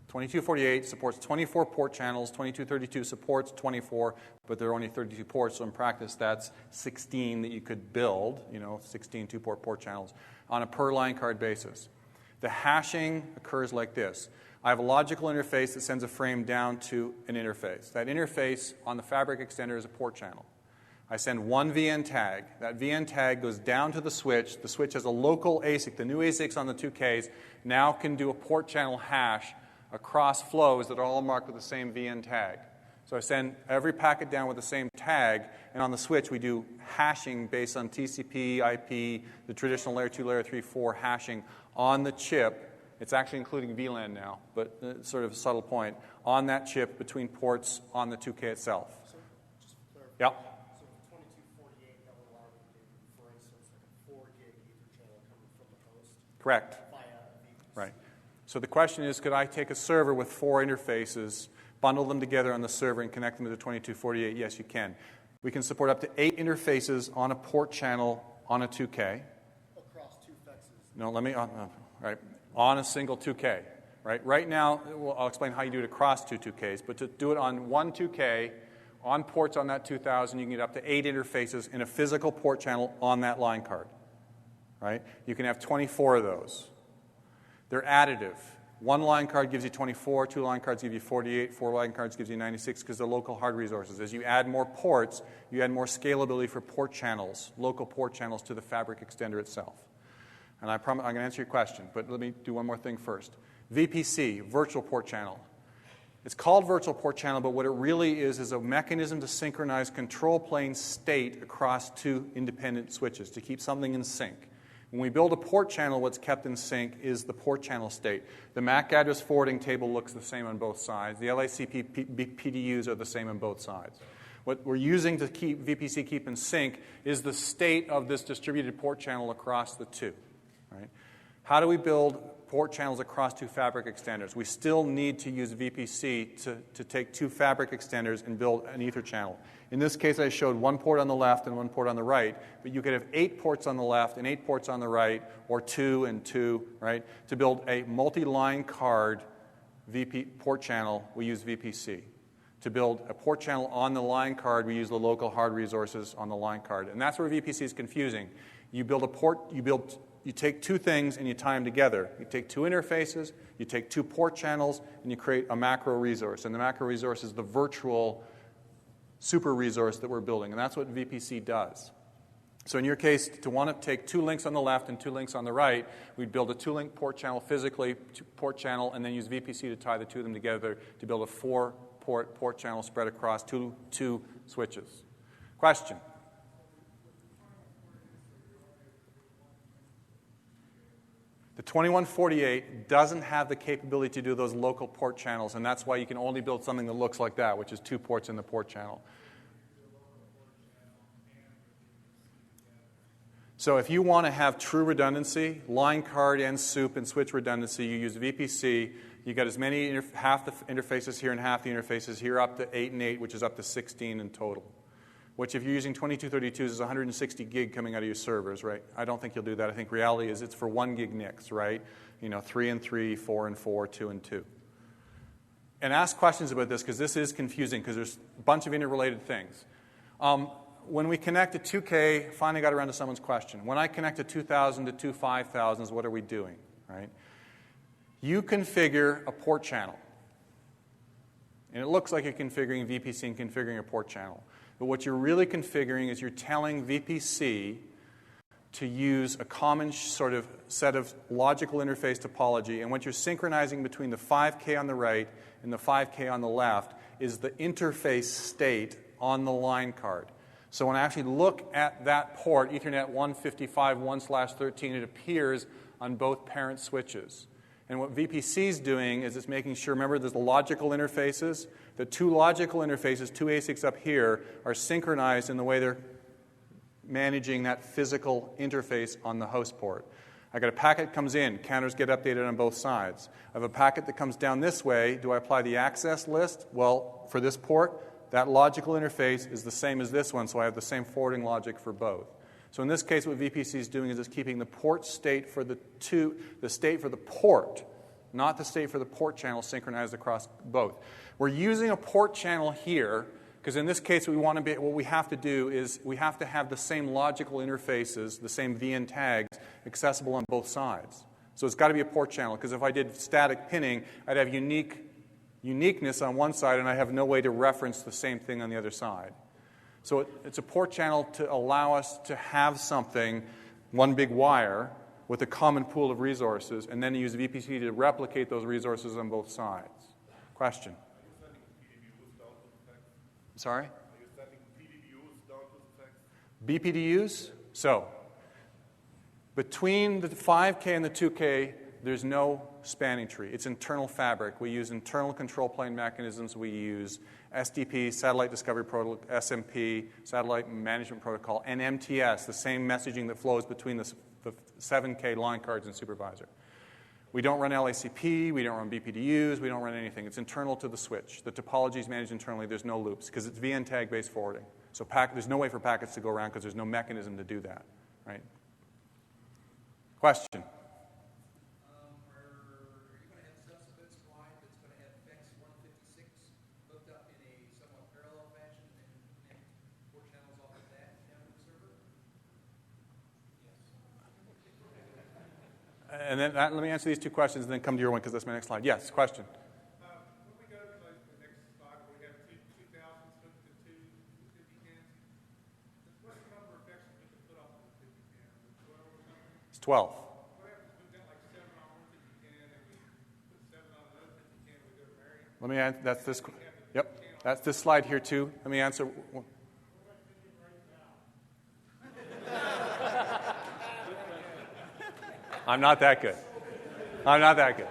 A: 2248 supports 24 port channels. 2232 supports 24, but there are only 32 ports, so in practice that's 16 that you could build, 16 two-port port channels on a per line card basis. The hashing occurs like this. I have a logical interface that sends a frame down to an interface. That interface on the fabric extender is a port channel. I send one VN tag. That VN tag goes down to the switch. The switch has a local ASIC. The new ASICs on the 2Ks now can do a port channel hash across flows that are all marked with the same VN tag. So I send every packet down with the same tag, and on the switch we do hashing based on TCP, IP, the traditional layer 2, layer 3, 4 hashing on the chip. It's actually including VLAN now, but sort of a subtle point, on that chip between ports on the 2K itself.
D: So, just for clarification.
A: Yep.
D: So with 2248, that would allow you to do, for instance, like a 4 gig ether channel coming from the host
A: Correct.
D: via VPC.
A: Right. So the question is, could I take a server with 4 interfaces, bundle them together on the server, and connect them to the 2248? Yes, you can. We can support up to 8 interfaces on a port channel on a 2K.
D: Across 2 fexes.
A: No, right, on a single 2K. Right now, I'll explain how you do it across 2 2Ks, but to do it on one 2K, on ports on that 2000, you can get up to 8 interfaces in a physical port channel on that line card. Right? You can have 24 of those. They're additive. One line card gives you 24, 2 line cards give you 48, 4 line cards gives you 96 because they're local hard resources. As you add more ports, you add more scalability for port channels, local port channels to the fabric extender itself. And I promise I'm going to answer your question, but let me do one more thing first. VPC, virtual port channel. It's called virtual port channel, but what it really is a mechanism to synchronize control plane state across 2 independent switches to keep something in sync. When we build a port channel, what's kept in sync is the port channel state. The MAC address forwarding table looks the same on both sides. The LACP PDUs are the same on both sides. What we're using to keep VPC keep in sync is the state of this distributed port channel across the 2. Right? How do we build port channels across 2 fabric extenders? We still need to use VPC to take 2 fabric extenders and build an ether channel. In this case, I showed 1 port on the left and 1 port on the right, but you could have 8 ports on the left and 8 ports on the right, or 2 and 2, right? To build a multi-line card port channel, we use VPC. To build a port channel on the line card, we use the local hard resources on the line card. And that's where VPC is confusing. You build a port, you take 2 things and you tie them together. You take 2 interfaces, you take 2 port channels, and you create a macro resource. And the macro resource is the virtual super resource that we're building, and that's what VPC does. So in your case, to want to take 2 links on the left and 2 links on the right, we'd build a 2-link port channel physically, port channel, and then use VPC to tie the 2 of them together to build a 4-port channel spread across 2 switches. Question? The 2148 doesn't have the capability to do those local port channels, and that's why you can only build something that looks like that, which is 2 ports in the port channel. So if you want to have true redundancy, line card and SOUP and switch redundancy, you use VPC. You got as many, half the interfaces here and half the interfaces here, up to 8 and 8, which is up to 16 in total. Which, if you're using 2232s, is 160 gig coming out of your servers, right? I don't think you'll do that. I think reality is it's for 1 gig NICs, right? 3 and 3, 4 and 4, 2 and 2. And ask questions about this, because this is confusing, because there's a bunch of interrelated things. When we connect to 2K, finally got around to someone's question. When I connect to 2000 to 5000s, what are we doing, right? You configure a port channel. And it looks like you're configuring VPC and configuring a port channel. But what you're really configuring is you're telling VPC to use a common sort of set of logical interface topology, and what you're synchronizing between the 5K on the right and the 5K on the left is the interface state on the line card. So when I actually look at that port, Ethernet 155.1/13, it appears on both parent switches. And what VPC is doing is it's making sure, remember, there's the logical interfaces. The 2 logical interfaces, 2 ASICs up here, are synchronized in the way they're managing that physical interface on the host port. I got a packet comes in, counters get updated on both sides. I have a packet that comes down this way. Do I apply the access list? Well, for this port, that logical interface is the same as this one, so I have the same forwarding logic for both. So in this case, what VPC is doing is it's keeping the port state for the state for the port, not the state for the port channel synchronized across both. We're using a port channel here because in this case, what we have to do is we have to have the same logical interfaces, the same VN tags accessible on both sides. So it's got to be a port channel because if I did static pinning, I'd have uniqueness on one side and I have no way to reference the same thing on the other side. So it's a port channel to allow us to have something, one big wire, with a common pool of resources, and then use VPC to replicate those resources on both sides. Question?
F: Are you sending PDBUs down to the fax?
A: Sorry?
F: Are you sending PDBUs down to the fax?
A: BPDUs? So, between the 5K and the 2K, there's no spanning tree. It's internal fabric. We use internal control plane mechanisms. We use SDP, Satellite Discovery Protocol, SMP, Satellite Management Protocol, and MTS, the same messaging that flows between the 7K line cards and supervisor. We don't run LACP, we don't run BPDUs, we don't run anything. It's internal to the switch. The topology is managed internally. There's no loops because it's VN tag-based forwarding. So there's no way for packets to go around because there's no mechanism to do that. Right? Question?
B: Are you going to have subsequent slide that's going to have FEX 156 hooked up in a somewhat parallel fashion and connect port channels off of that down to the server? Yes.
A: And then let me answer these two questions and then come to your one because that's my next slide. Yes, question?
C: When we go to the next slide where we have 2,000 hooked to two 50 cans, what's the number of vectors we can put off of the 50 can? 12 or something?
A: It's 12.
C: What happens if we've got like 7 on one 50 can and we put 7 on another 50 can and we go to Marion?
A: Let me answer. That's this. Yep. That's this slide here too. Let me answer. I'm not that good. I'm not that good.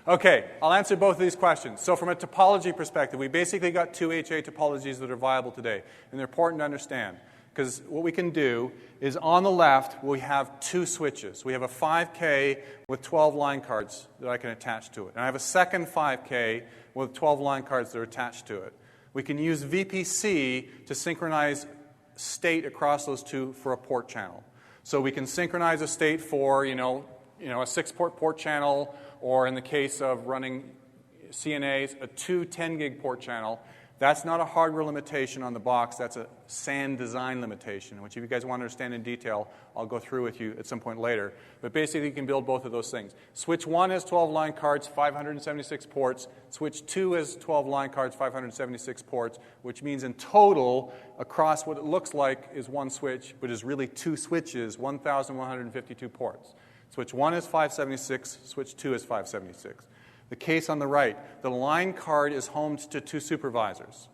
A: Okay, I'll answer both of these questions. So from a topology perspective, we basically got two HA topologies that are viable today, and they're important to understand. Because what we can do is on the left, we have two switches. We have a 5K with 12 line cards that I can attach to it. And I have a second 5K with 12 line cards that are attached to it. We can use VPC to synchronize state across those two for a port channel. So we can synchronize a state for, a 6-port port channel, or in the case of running CNAs, a 2 10-gig port channel. That's not a hardware limitation on the box. That's a SAN design limitation, which if you guys want to understand in detail, I'll go through with you at some point later. But basically, you can build both of those things. Switch 1 has 12 line cards, 576 ports. Switch 2 has 12 line cards, 576 ports, which means in total, across what it looks like is one switch, but is really two switches, 1,152 ports. Switch 1 is 576, switch 2 is 576. The case on the right, the line card is homed to two supervisors.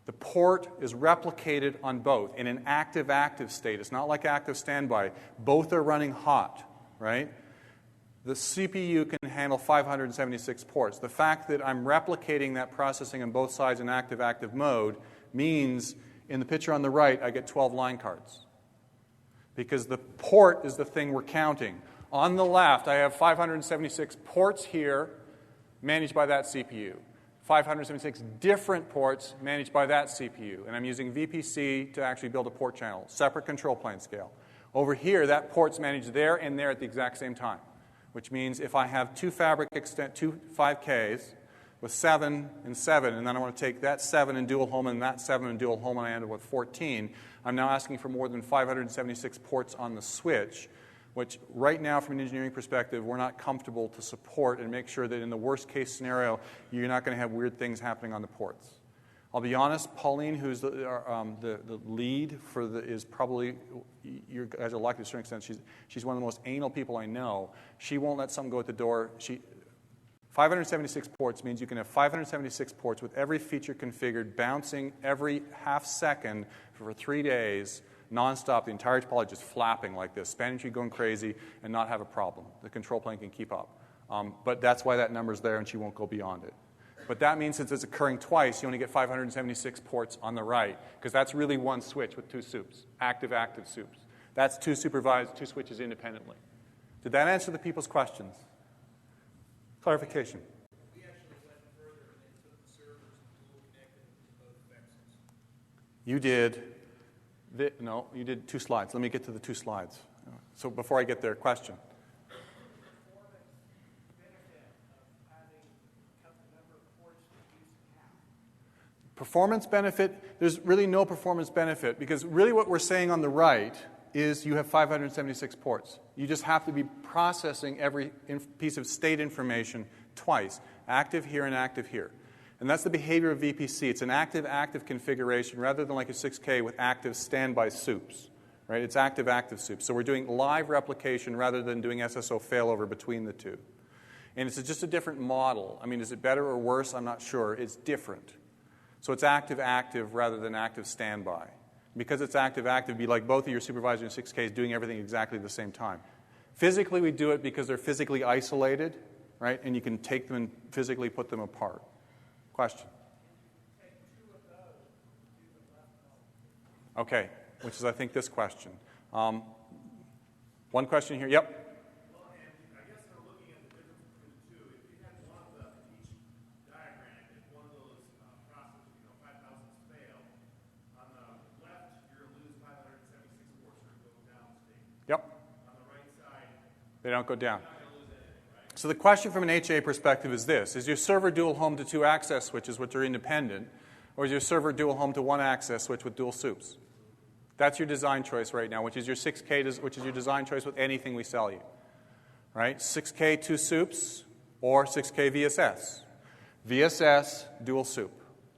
A: The port is replicated on both in an active-active state. It's not like active standby. Both are running hot, right? The CPU can handle 576 ports. The fact that I'm replicating that processing on both sides in active-active mode means in the picture on the right, I get 12 line cards. Because the port is the thing we're counting. On the left, I have 576 ports here, managed by that CPU. 576 different ports managed by that CPU. And I'm using VPC to actually build a port channel, separate control plane scale. Over here, that port's managed there and there at the exact same time, which means if I have two 5Ks with 7 and 7, and then I want to take that 7 and dual home and that 7 and dual home, and I end up with 14, I'm now asking for more than 576 ports on the switch, which right now, from an engineering perspective, we're not comfortable to support and make sure that in the worst case scenario, you're not going to have weird things happening on the ports. I'll be honest, Pauline, who's the lead is probably, you guys are lucky to a certain extent, she's one of the most anal people I know. She won't let something go at the door. 576 ports means you can have 576 ports with every feature configured, bouncing every half second for 3 days, nonstop, the entire topology just flapping like this, spanning tree going crazy, and not have a problem. The control plane can keep up. But that's why that number's there, and she won't go beyond it. But that means since it's occurring twice, you only get 576 ports on the right, because that's really one switch with two soups, active-active soups. That's two supervised, two switches independently. Did that answer the people's questions? Clarification.
B: We actually went further and then took the servers and dual connected to both vexels.
A: You did. No, you did 2 slides. Let me get to the 2 slides. So before I get there, question. Performance benefit, there's really no performance benefit because really what we're saying on the right is you have 576 ports. You just have to be processing every piece of state information twice, active here and active here. And that's the behavior of VPC. It's an active-active configuration rather than like a 6K with active standby soups. Right? It's active-active soups. So we're doing live replication rather than doing SSO failover between the two. And it's just a different model. I mean, is it better or worse? I'm not sure. It's different. So it's active-active rather than active standby. Because it's active-active, it'd be like both of your supervisor and 6Ks doing everything exactly at the same time. Physically, we do it because they're physically isolated, right? And you can take them and physically put them apart. Question? Okay, which is, I think, this question. One question here. Yep.
C: Well, and I guess they're looking at the difference between the two. If you had one of them in each diagram, if one of those processes, 5,000s fail, on the left, you're going to lose 576 ports. You're going to go down state.
A: Yep.
C: On the right side,
A: they don't go down.
C: you're not going to lose anything, right?
A: So the question from an HA perspective is this. Is your server dual home to 2 access switches, which are independent, or is your server dual home to 1 access switch with dual soups? That's your design choice right now, which is your 6K, which is your design choice with anything we sell you. Right? 6K, 2 soups, or 6K VSS. VSS, dual soup.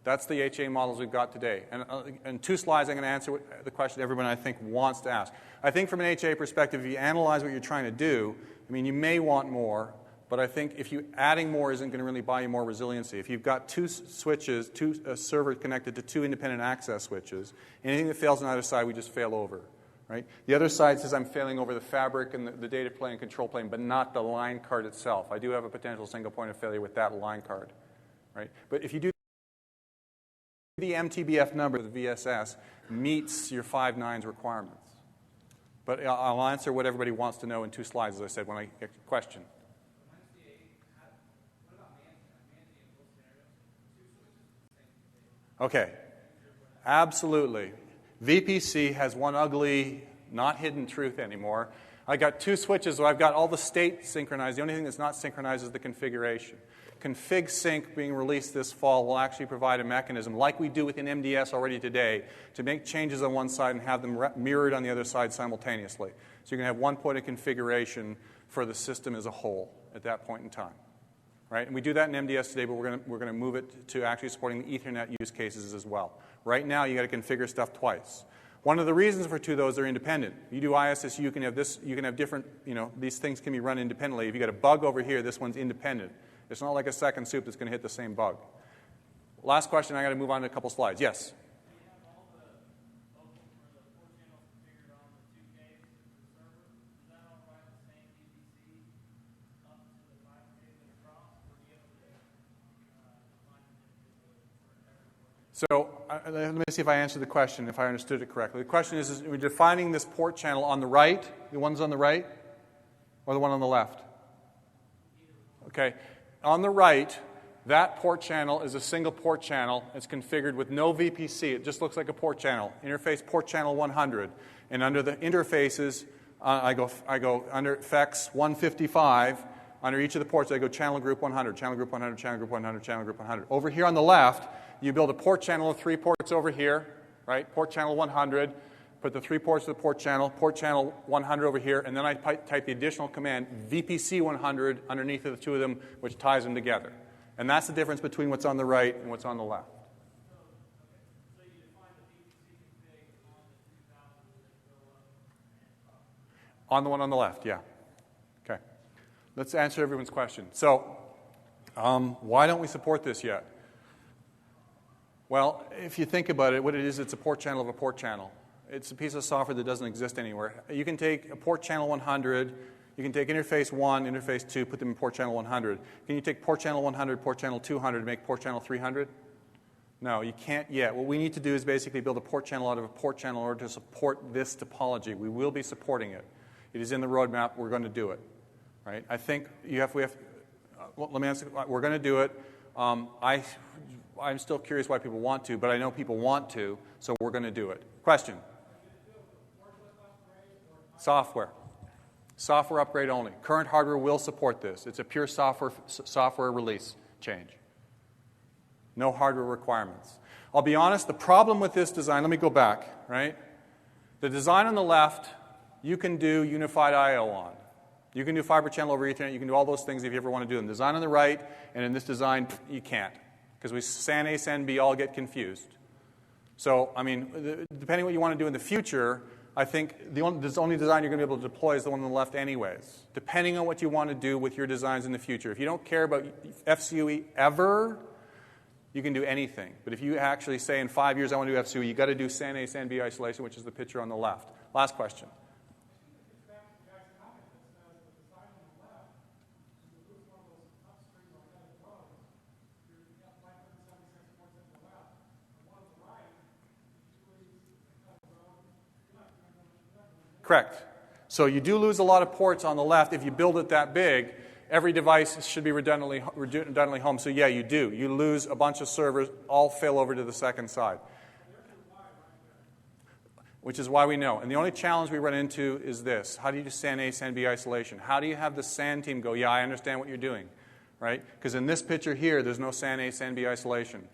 A: That's the HA models we've got today. And in 2 slides, I'm going to answer the question everyone, I think, wants to ask. I think from an HA perspective, if you analyze what you're trying to do, I mean, you may want more, but I think if you adding more isn't going to really buy you more resiliency. If you've got 2 switches, 2 servers connected to 2 independent access switches, anything that fails on either side, we just fail over. Right? The other side says I'm failing over the fabric and the data plane and control plane, but not the line card itself. I do have a potential single point of failure with that line card. Right? But if you do the MTBF number, the VSS, meets your 5 nines requirements. But I'll answer what everybody wants to know in 2 slides, as I said, when I get a question. Okay. Absolutely. VPC has one ugly, not hidden truth anymore. I got 2 switches, so I've got all the state synchronized. The only thing that's not synchronized is the configuration. Config sync being released this fall will actually provide a mechanism, like we do within MDS already today, to make changes on one side and have them mirrored on the other side simultaneously. So you're going to have one point of configuration for the system as a whole at that point in time. Right? And we do that in MDS today, but we're going to move it to actually supporting the Ethernet use cases as well. Right now, you got to configure stuff twice. One of the reasons for 2 of those are independent. You do ISSU, you can have this. You can have different. These things can be run independently. If you got a bug over here, this one's independent. It's not like a second soup that's going to hit the same bug. Last question. I got to move on to a couple slides. Yes. So let me see if I answered the question, if I understood it correctly. The question is we're defining this port channel on the right, the ones on the right, or the one on the left? Okay. On the right, that port channel is a single port channel. It's configured with no VPC. It just looks like a port channel. Interface port channel 100. And under the interfaces, I go under FEX 155. Under each of the ports, I go channel group 100, channel group 100, channel group 100, channel group 100. Over here on the left, you build a port channel of 3 ports over here, right? Port channel 100. Put the 3 ports of the port channel 100 over here, and then I type the additional command, VPC 100, underneath of the 2 of them, which ties them together. And that's the difference between what's on the right and what's on the left.
C: So you define the VPC config on the 2000 that go up and up?
A: On the one on the left, yeah. Okay. Let's answer everyone's question. So, why don't we support this yet? Well, if you think about it, what it is, it's a port channel of a port channel. It's a piece of software that doesn't exist anywhere. You can take a port channel 100, you can take interface 1, interface 2, put them in port channel 100. Can you take port channel 100, port channel 200, and make port channel 300? No, you can't yet. What we need to do is basically build a port channel out of a port channel in order to support this topology. We will be supporting it. It is in the roadmap. We're going to do it. Right? I think let me answer. We're going to do it. I'm still curious why people want to, but I know people want to, so we're going to do it. Question? Software. Software upgrade only. Current hardware will support this. It's a pure software release change. No hardware requirements. I'll be honest, the problem with this design, let me go back, right? The design on the left, you can do unified I/O on. You can do fiber channel over Ethernet. You can do all those things if you ever want to do them. Design on the right, and in this design, you can't. Because we SAN A, SAN B all get confused. So, I mean, depending on what you want to do in the future, I think the only design you're going to be able to deploy is the one on the left anyways, depending on what you want to do with your designs in the future. If you don't care about FCUE ever, you can do anything. But if you actually say in 5 years I want to do FCUE, you've got to do SAN A, SAN B isolation, which is the picture on the left. Last question. Correct. So you do lose a lot of ports on the left. If you build it that big, every device should be redundantly home. So yeah, you do. You lose a bunch of servers, all fail over to the second side. Which is why we know. And the only challenge we run into is this. How do you do SAN A, SAN B isolation? How do you have the SAN team go, yeah, I understand what you're doing, right? Because in this picture here, there's no SAN A, SAN B isolation.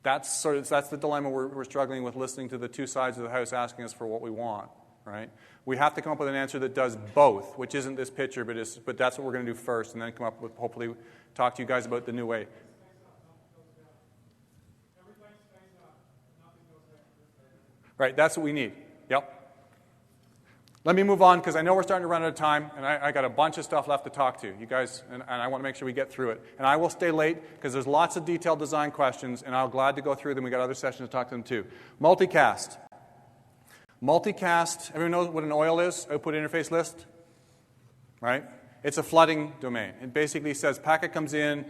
A: That's the dilemma we're struggling with, listening to the two sides of the house asking us for what we want, right? We have to come up with an answer that does both, which isn't this picture, but that's what we're going to do first, and then come up with, hopefully, talk to you guys about the new way. Right, that's what we need. Yep. Let me move on, because I know we're starting to run out of time, and I got a bunch of stuff left to talk to you guys, and I want to make sure we get through it. And I will stay late, because there's lots of detailed design questions, and I'm glad to go through them. We got other sessions to talk to them too. Multicast. Multicast, everyone knows what an OIL is? Output Interface List? Right? It's a flooding domain. It basically says packet comes in,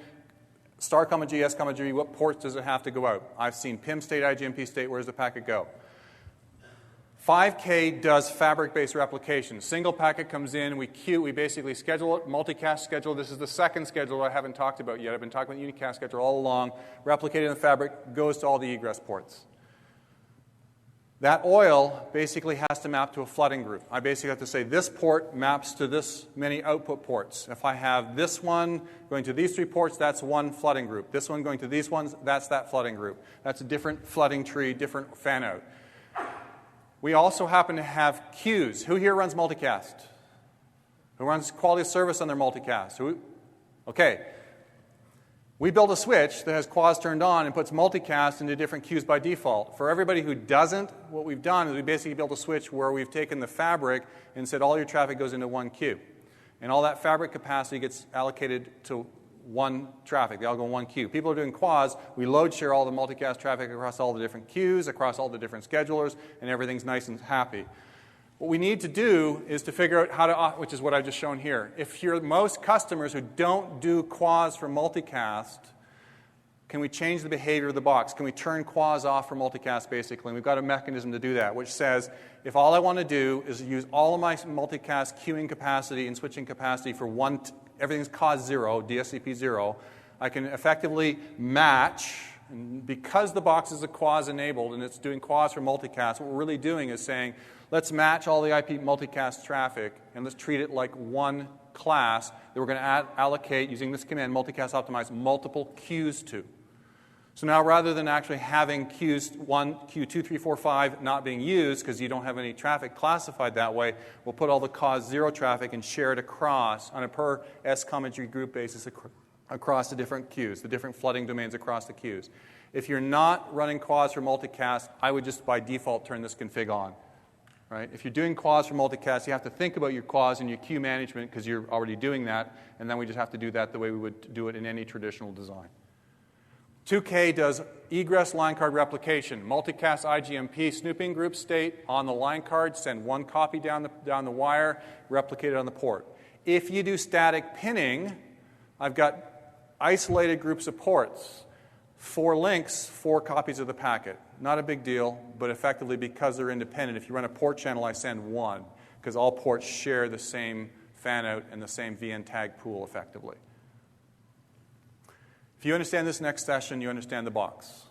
A: star, G, S, G, what ports does it have to go out? I've seen PIM state, IGMP state, where does the packet go? 5K does fabric-based replication. Single packet comes in, we basically schedule it, multicast schedule. This is the second schedule I haven't talked about yet. I've been talking about the unicast schedule all along. Replicated in the fabric, goes to all the egress ports. That OIL basically has to map to a flooding group. I basically have to say this port maps to this many output ports. If I have this one going to these three ports, that's one flooding group. This one going to these ones, that's that flooding group. That's a different flooding tree, different fan out. We also happen to have queues. Who here runs multicast? Who runs quality of service on their multicast? Okay. We build a switch that has quas turned on and puts multicast into different queues by default. For everybody who doesn't, what we've done is we basically built a switch where we've taken the fabric and said all your traffic goes into one queue. And all that fabric capacity gets allocated to one traffic. They all go in one queue. People are doing quads. We load share all the multicast traffic across all the different queues, across all the different schedulers, and everything's nice and happy. What we need to do is to figure out how to, which is what I've just shown here. If you're most customers who don't do quads for multicast, can we change the behavior of the box? Can we turn quads off for multicast, basically? And we've got a mechanism to do that, which says if all I want to do is use all of my multicast queuing capacity and switching capacity for everything's cause 0, DSCP 0, I can effectively match, and because the box is a quas enabled and it's doing quas for multicast, what we're really doing is saying, let's match all the IP multicast traffic and let's treat it like one class that we're going to allocate, using this command, multicast optimize, multiple queues to. So now rather than actually having queues 1, queue 2, 3, 4, 5 not being used because you don't have any traffic classified that way, we'll put all the cause 0 traffic and share it across on a per S, G group basis across the different queues, the different flooding domains across the queues. If you're not running quads for multicast, I would just by default turn this config on. Right? If you're doing quads for multicast, you have to think about your quads and your queue management because you're already doing that, and then we just have to do that the way we would do it in any traditional design. 2K does egress line card replication. Multicast IGMP snooping group state on the line card, send one copy down the wire, replicate it on the port. If you do static pinning, I've got isolated groups of ports. 4 links, 4 copies of the packet. Not a big deal, but effectively because they're independent, if you run a port channel, I send 1 because all ports share the same fan out and the same VN tag pool effectively. If you understand this next session, you understand the box.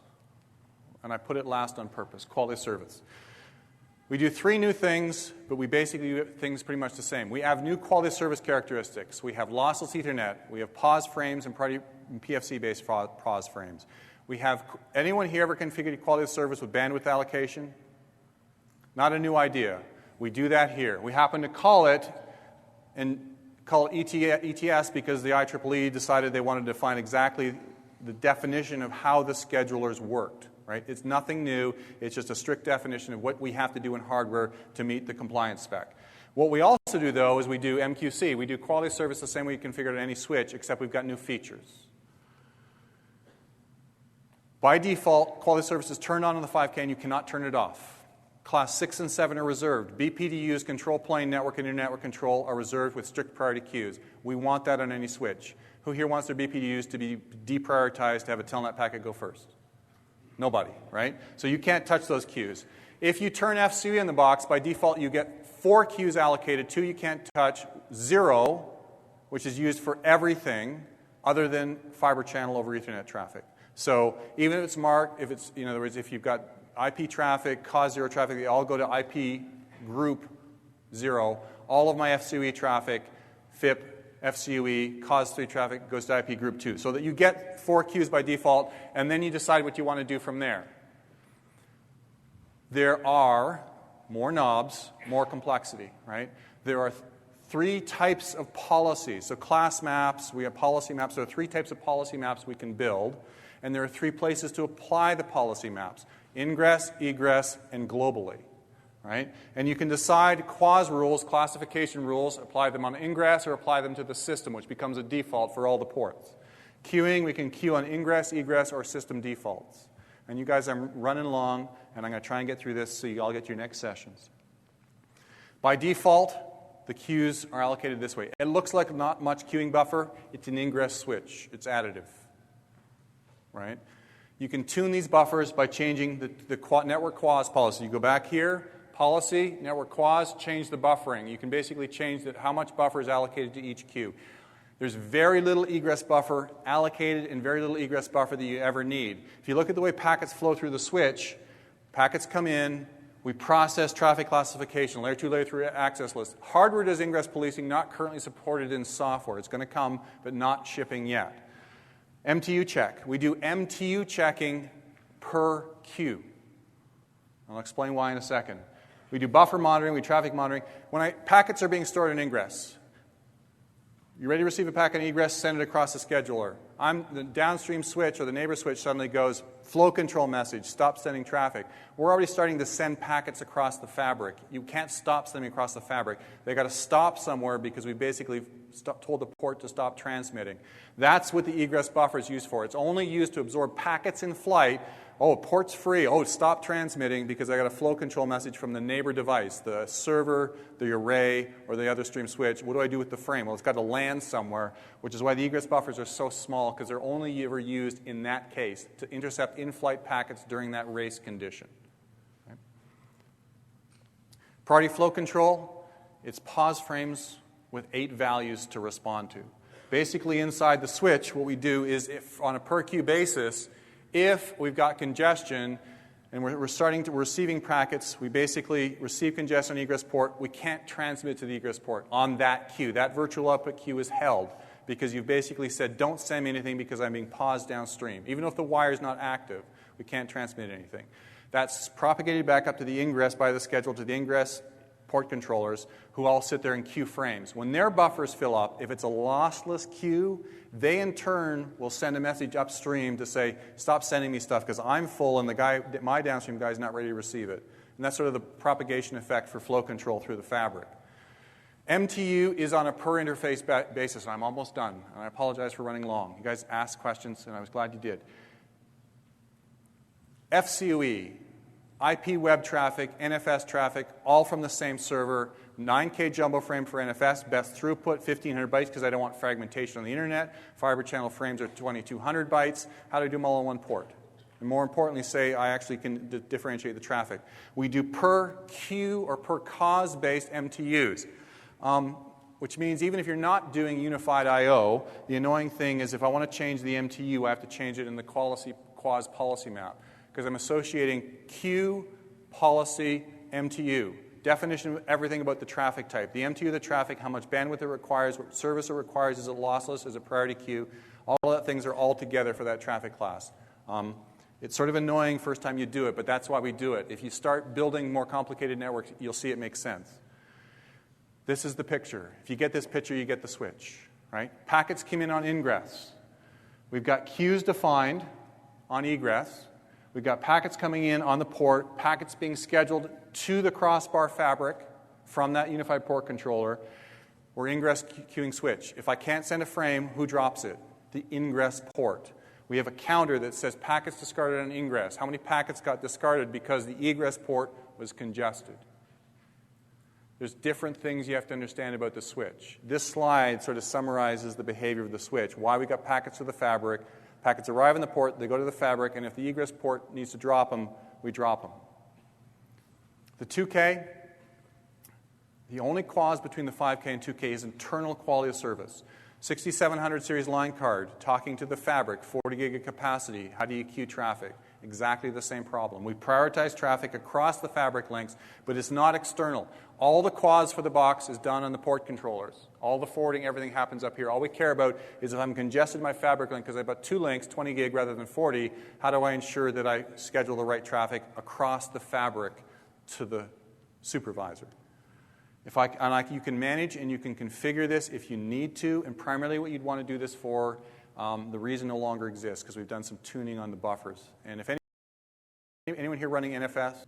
A: And I put it last on purpose, quality of service. We do 3 new things, but we basically do things pretty much the same. We have new quality of service characteristics. We have lossless Ethernet. We have pause frames and PFC-based pause frames. We have, anyone here ever configured quality of service with bandwidth allocation? Not a new idea. We do that here. We happen to call it ETS because the IEEE decided they wanted to define exactly the definition of how the schedulers worked. Right? It's nothing new. It's just a strict definition of what we have to do in hardware to meet the compliance spec. What we also do, though, is we do MQC. We do quality of service the same way you configure it on any switch, except we've got new features. By default, quality of service is turned on the 5K, and you cannot turn it off. Class 6 and 7 are reserved. BPDUs, control plane network, and inter-network control are reserved with strict priority queues. We want that on any switch. Who here wants their BPDUs to be deprioritized to have a telnet packet go first? Nobody, right? So you can't touch those queues. If you turn FCE in the box, by default you get 4 queues allocated, 2 you can't touch, 0, which is used for everything other than fiber channel over Ethernet traffic. So even if it's marked, if it's, in other words, if you've got IP traffic, cause 0 traffic, they all go to IP group 0. All of my FCE traffic, FIP, FCUE, cause 3 traffic goes to IP group 2. So that you get 4 queues by default, and then you decide what you want to do from there. There are more knobs, more complexity, right? There are 3 types of policies. So class maps, we have policy maps. There are 3 types of policy maps we can build, and there are 3 places to apply the policy maps: ingress, egress, and globally. Right? And you can decide quas rules, classification rules, apply them on ingress or apply them to the system, which becomes a default for all the ports. Queuing, we can queue on ingress, egress, or system defaults. And you guys, I'm running long, and I'm going to try and get through this so you all get to your next sessions. By default, the queues are allocated this way. It looks like not much queuing buffer. It's an ingress switch. It's additive. Right? You can tune these buffers by changing the network quas policy. You go back here, policy, network quas, change the buffering. You can basically change how much buffer is allocated to each queue. There's very little egress buffer allocated and very little egress buffer that you ever need. If you look at the way packets flow through the switch, packets come in, we process traffic classification, layer 2, layer 3 access list. Hardware does ingress policing, not currently supported in software. It's going to come, but not shipping yet. MTU check. We do MTU checking per queue. I'll explain why in a second. We do buffer monitoring, we do traffic monitoring. When packets are being stored in ingress, you ready to receive a packet in egress, send it across the scheduler. The downstream switch or the neighbor switch suddenly goes, flow control message, stop sending traffic. We're already starting to send packets across the fabric. You can't stop sending across the fabric. They've got to stop somewhere because we basically told the port to stop transmitting. That's what the egress buffer is used for. It's only used to absorb packets in flight. Oh, port's free. Oh, stop transmitting because I got a flow control message from the neighbor device, the server, the array, or the other stream switch. What do I do with the frame? Well, it's got to land somewhere, which is why the egress buffers are so small, because they're only ever used in that case to intercept in-flight packets during that race condition. Okay. Priority flow control, it's pause frames with 8 values to respond to. Basically, inside the switch, what we do is, if on a per-queue basis, if we've got congestion and we're receiving packets, we basically receive congestion on egress port, we can't transmit to the egress port on that queue. That virtual output queue is held because you've basically said, don't send me anything because I'm being paused downstream. Even if the wire is not active, we can't transmit anything. That's propagated back up to the ingress by the schedule to the ingress port controllers, who all sit there in queue frames. When their buffers fill up, if it's a lossless queue, they in turn will send a message upstream to say, stop sending me stuff because I'm full and my downstream guy is not ready to receive it. And that's sort of the propagation effect for flow control through the fabric. MTU is on a per interface basis, and I'm almost done. And I apologize for running long. You guys asked questions, and I was glad you did. FCUE, IP web traffic, NFS traffic, all from the same server. 9K jumbo frame for NFS, best throughput, 1,500 bytes because I don't want fragmentation on the internet. Fiber channel frames are 2,200 bytes. How do I do them all on one port? And more importantly, say I actually can differentiate the traffic. We do per queue or per cause-based MTUs, which means even if you're not doing unified I/O, the annoying thing is if I want to change the MTU, I have to change it in the quas policy map, because I'm associating queue, policy, MTU. Definition of everything about the traffic type. The MTU of the traffic, how much bandwidth it requires, what service it requires, is it lossless, is it priority queue? All of that things are all together for that traffic class. It's sort of annoying first time you do it, but that's why we do it. If you start building more complicated networks, you'll see it makes sense. This is the picture. If you get this picture, you get the switch, right? Packets came in on ingress. We've got queues defined on egress. We've got packets coming in on the port, packets being scheduled to the crossbar fabric from that unified port controller, or ingress queuing switch. If I can't send a frame, who drops it? The ingress port. We have a counter that says packets discarded on ingress. How many packets got discarded because the egress port was congested? There's different things you have to understand about the switch. This slide sort of summarizes the behavior of the switch, why we got packets to the fabric. Packets arrive in the port, they go to the fabric, and if the egress port needs to drop them, we drop them. The 2K, the only clause between the 5K and 2K is internal quality of service. 6700 series line card, talking to the fabric, 40 gig of capacity. How do you queue traffic? Exactly the same problem. We prioritize traffic across the fabric links, but it's not external. All the quas for the box is done on the port controllers. All the forwarding, everything happens up here. All we care about is if I'm congested my fabric link because I've got 2 links, 20 gig rather than 40, how do I ensure that I schedule the right traffic across the fabric to the supervisor? You can manage and you can configure this if you need to, and primarily what you'd want to do this for, the reason no longer exists because we've done some tuning on the buffers. And if anyone here running NFS?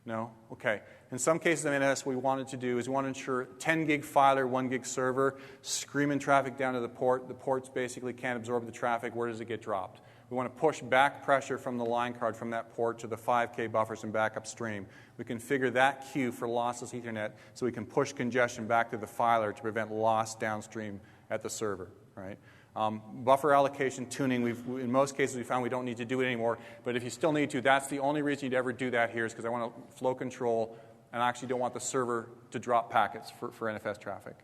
A: No? Okay. In some cases of NFS, what we wanted to do is we want to ensure 10 gig filer, 1 gig server, screaming traffic down to the port. The ports basically can't absorb the traffic. Where does it get dropped? We want to push back pressure from the line card from that port to the 5K buffers and back upstream. We configure that queue for lossless Ethernet so we can push congestion back to the filer to prevent loss downstream at the server. Right? Buffer allocation tuning, in most cases we found we don't need to do it anymore, but if you still need to, that's the only reason you'd ever do that here is because I want to flow control and I actually don't want the server to drop packets for NFS traffic.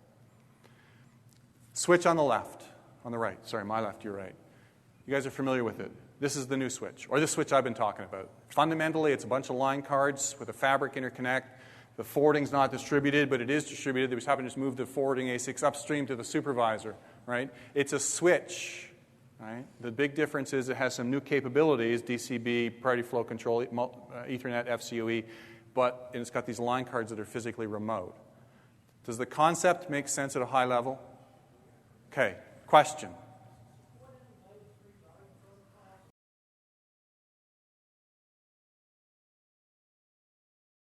A: Switch on the left, on the right. Sorry, my left, your right. You guys are familiar with it. This is the new switch, or the switch I've been talking about. Fundamentally, it's a bunch of line cards with a fabric interconnect. The forwarding's not distributed, but it is distributed. They just happen to just move the forwarding ASICs upstream to the supervisor, right? It's a switch, right? The big difference is it has some new capabilities, DCB, priority flow control, Ethernet, FCOE, but it's got these line cards that are physically remote. Does the concept make sense at a high level? Okay, question.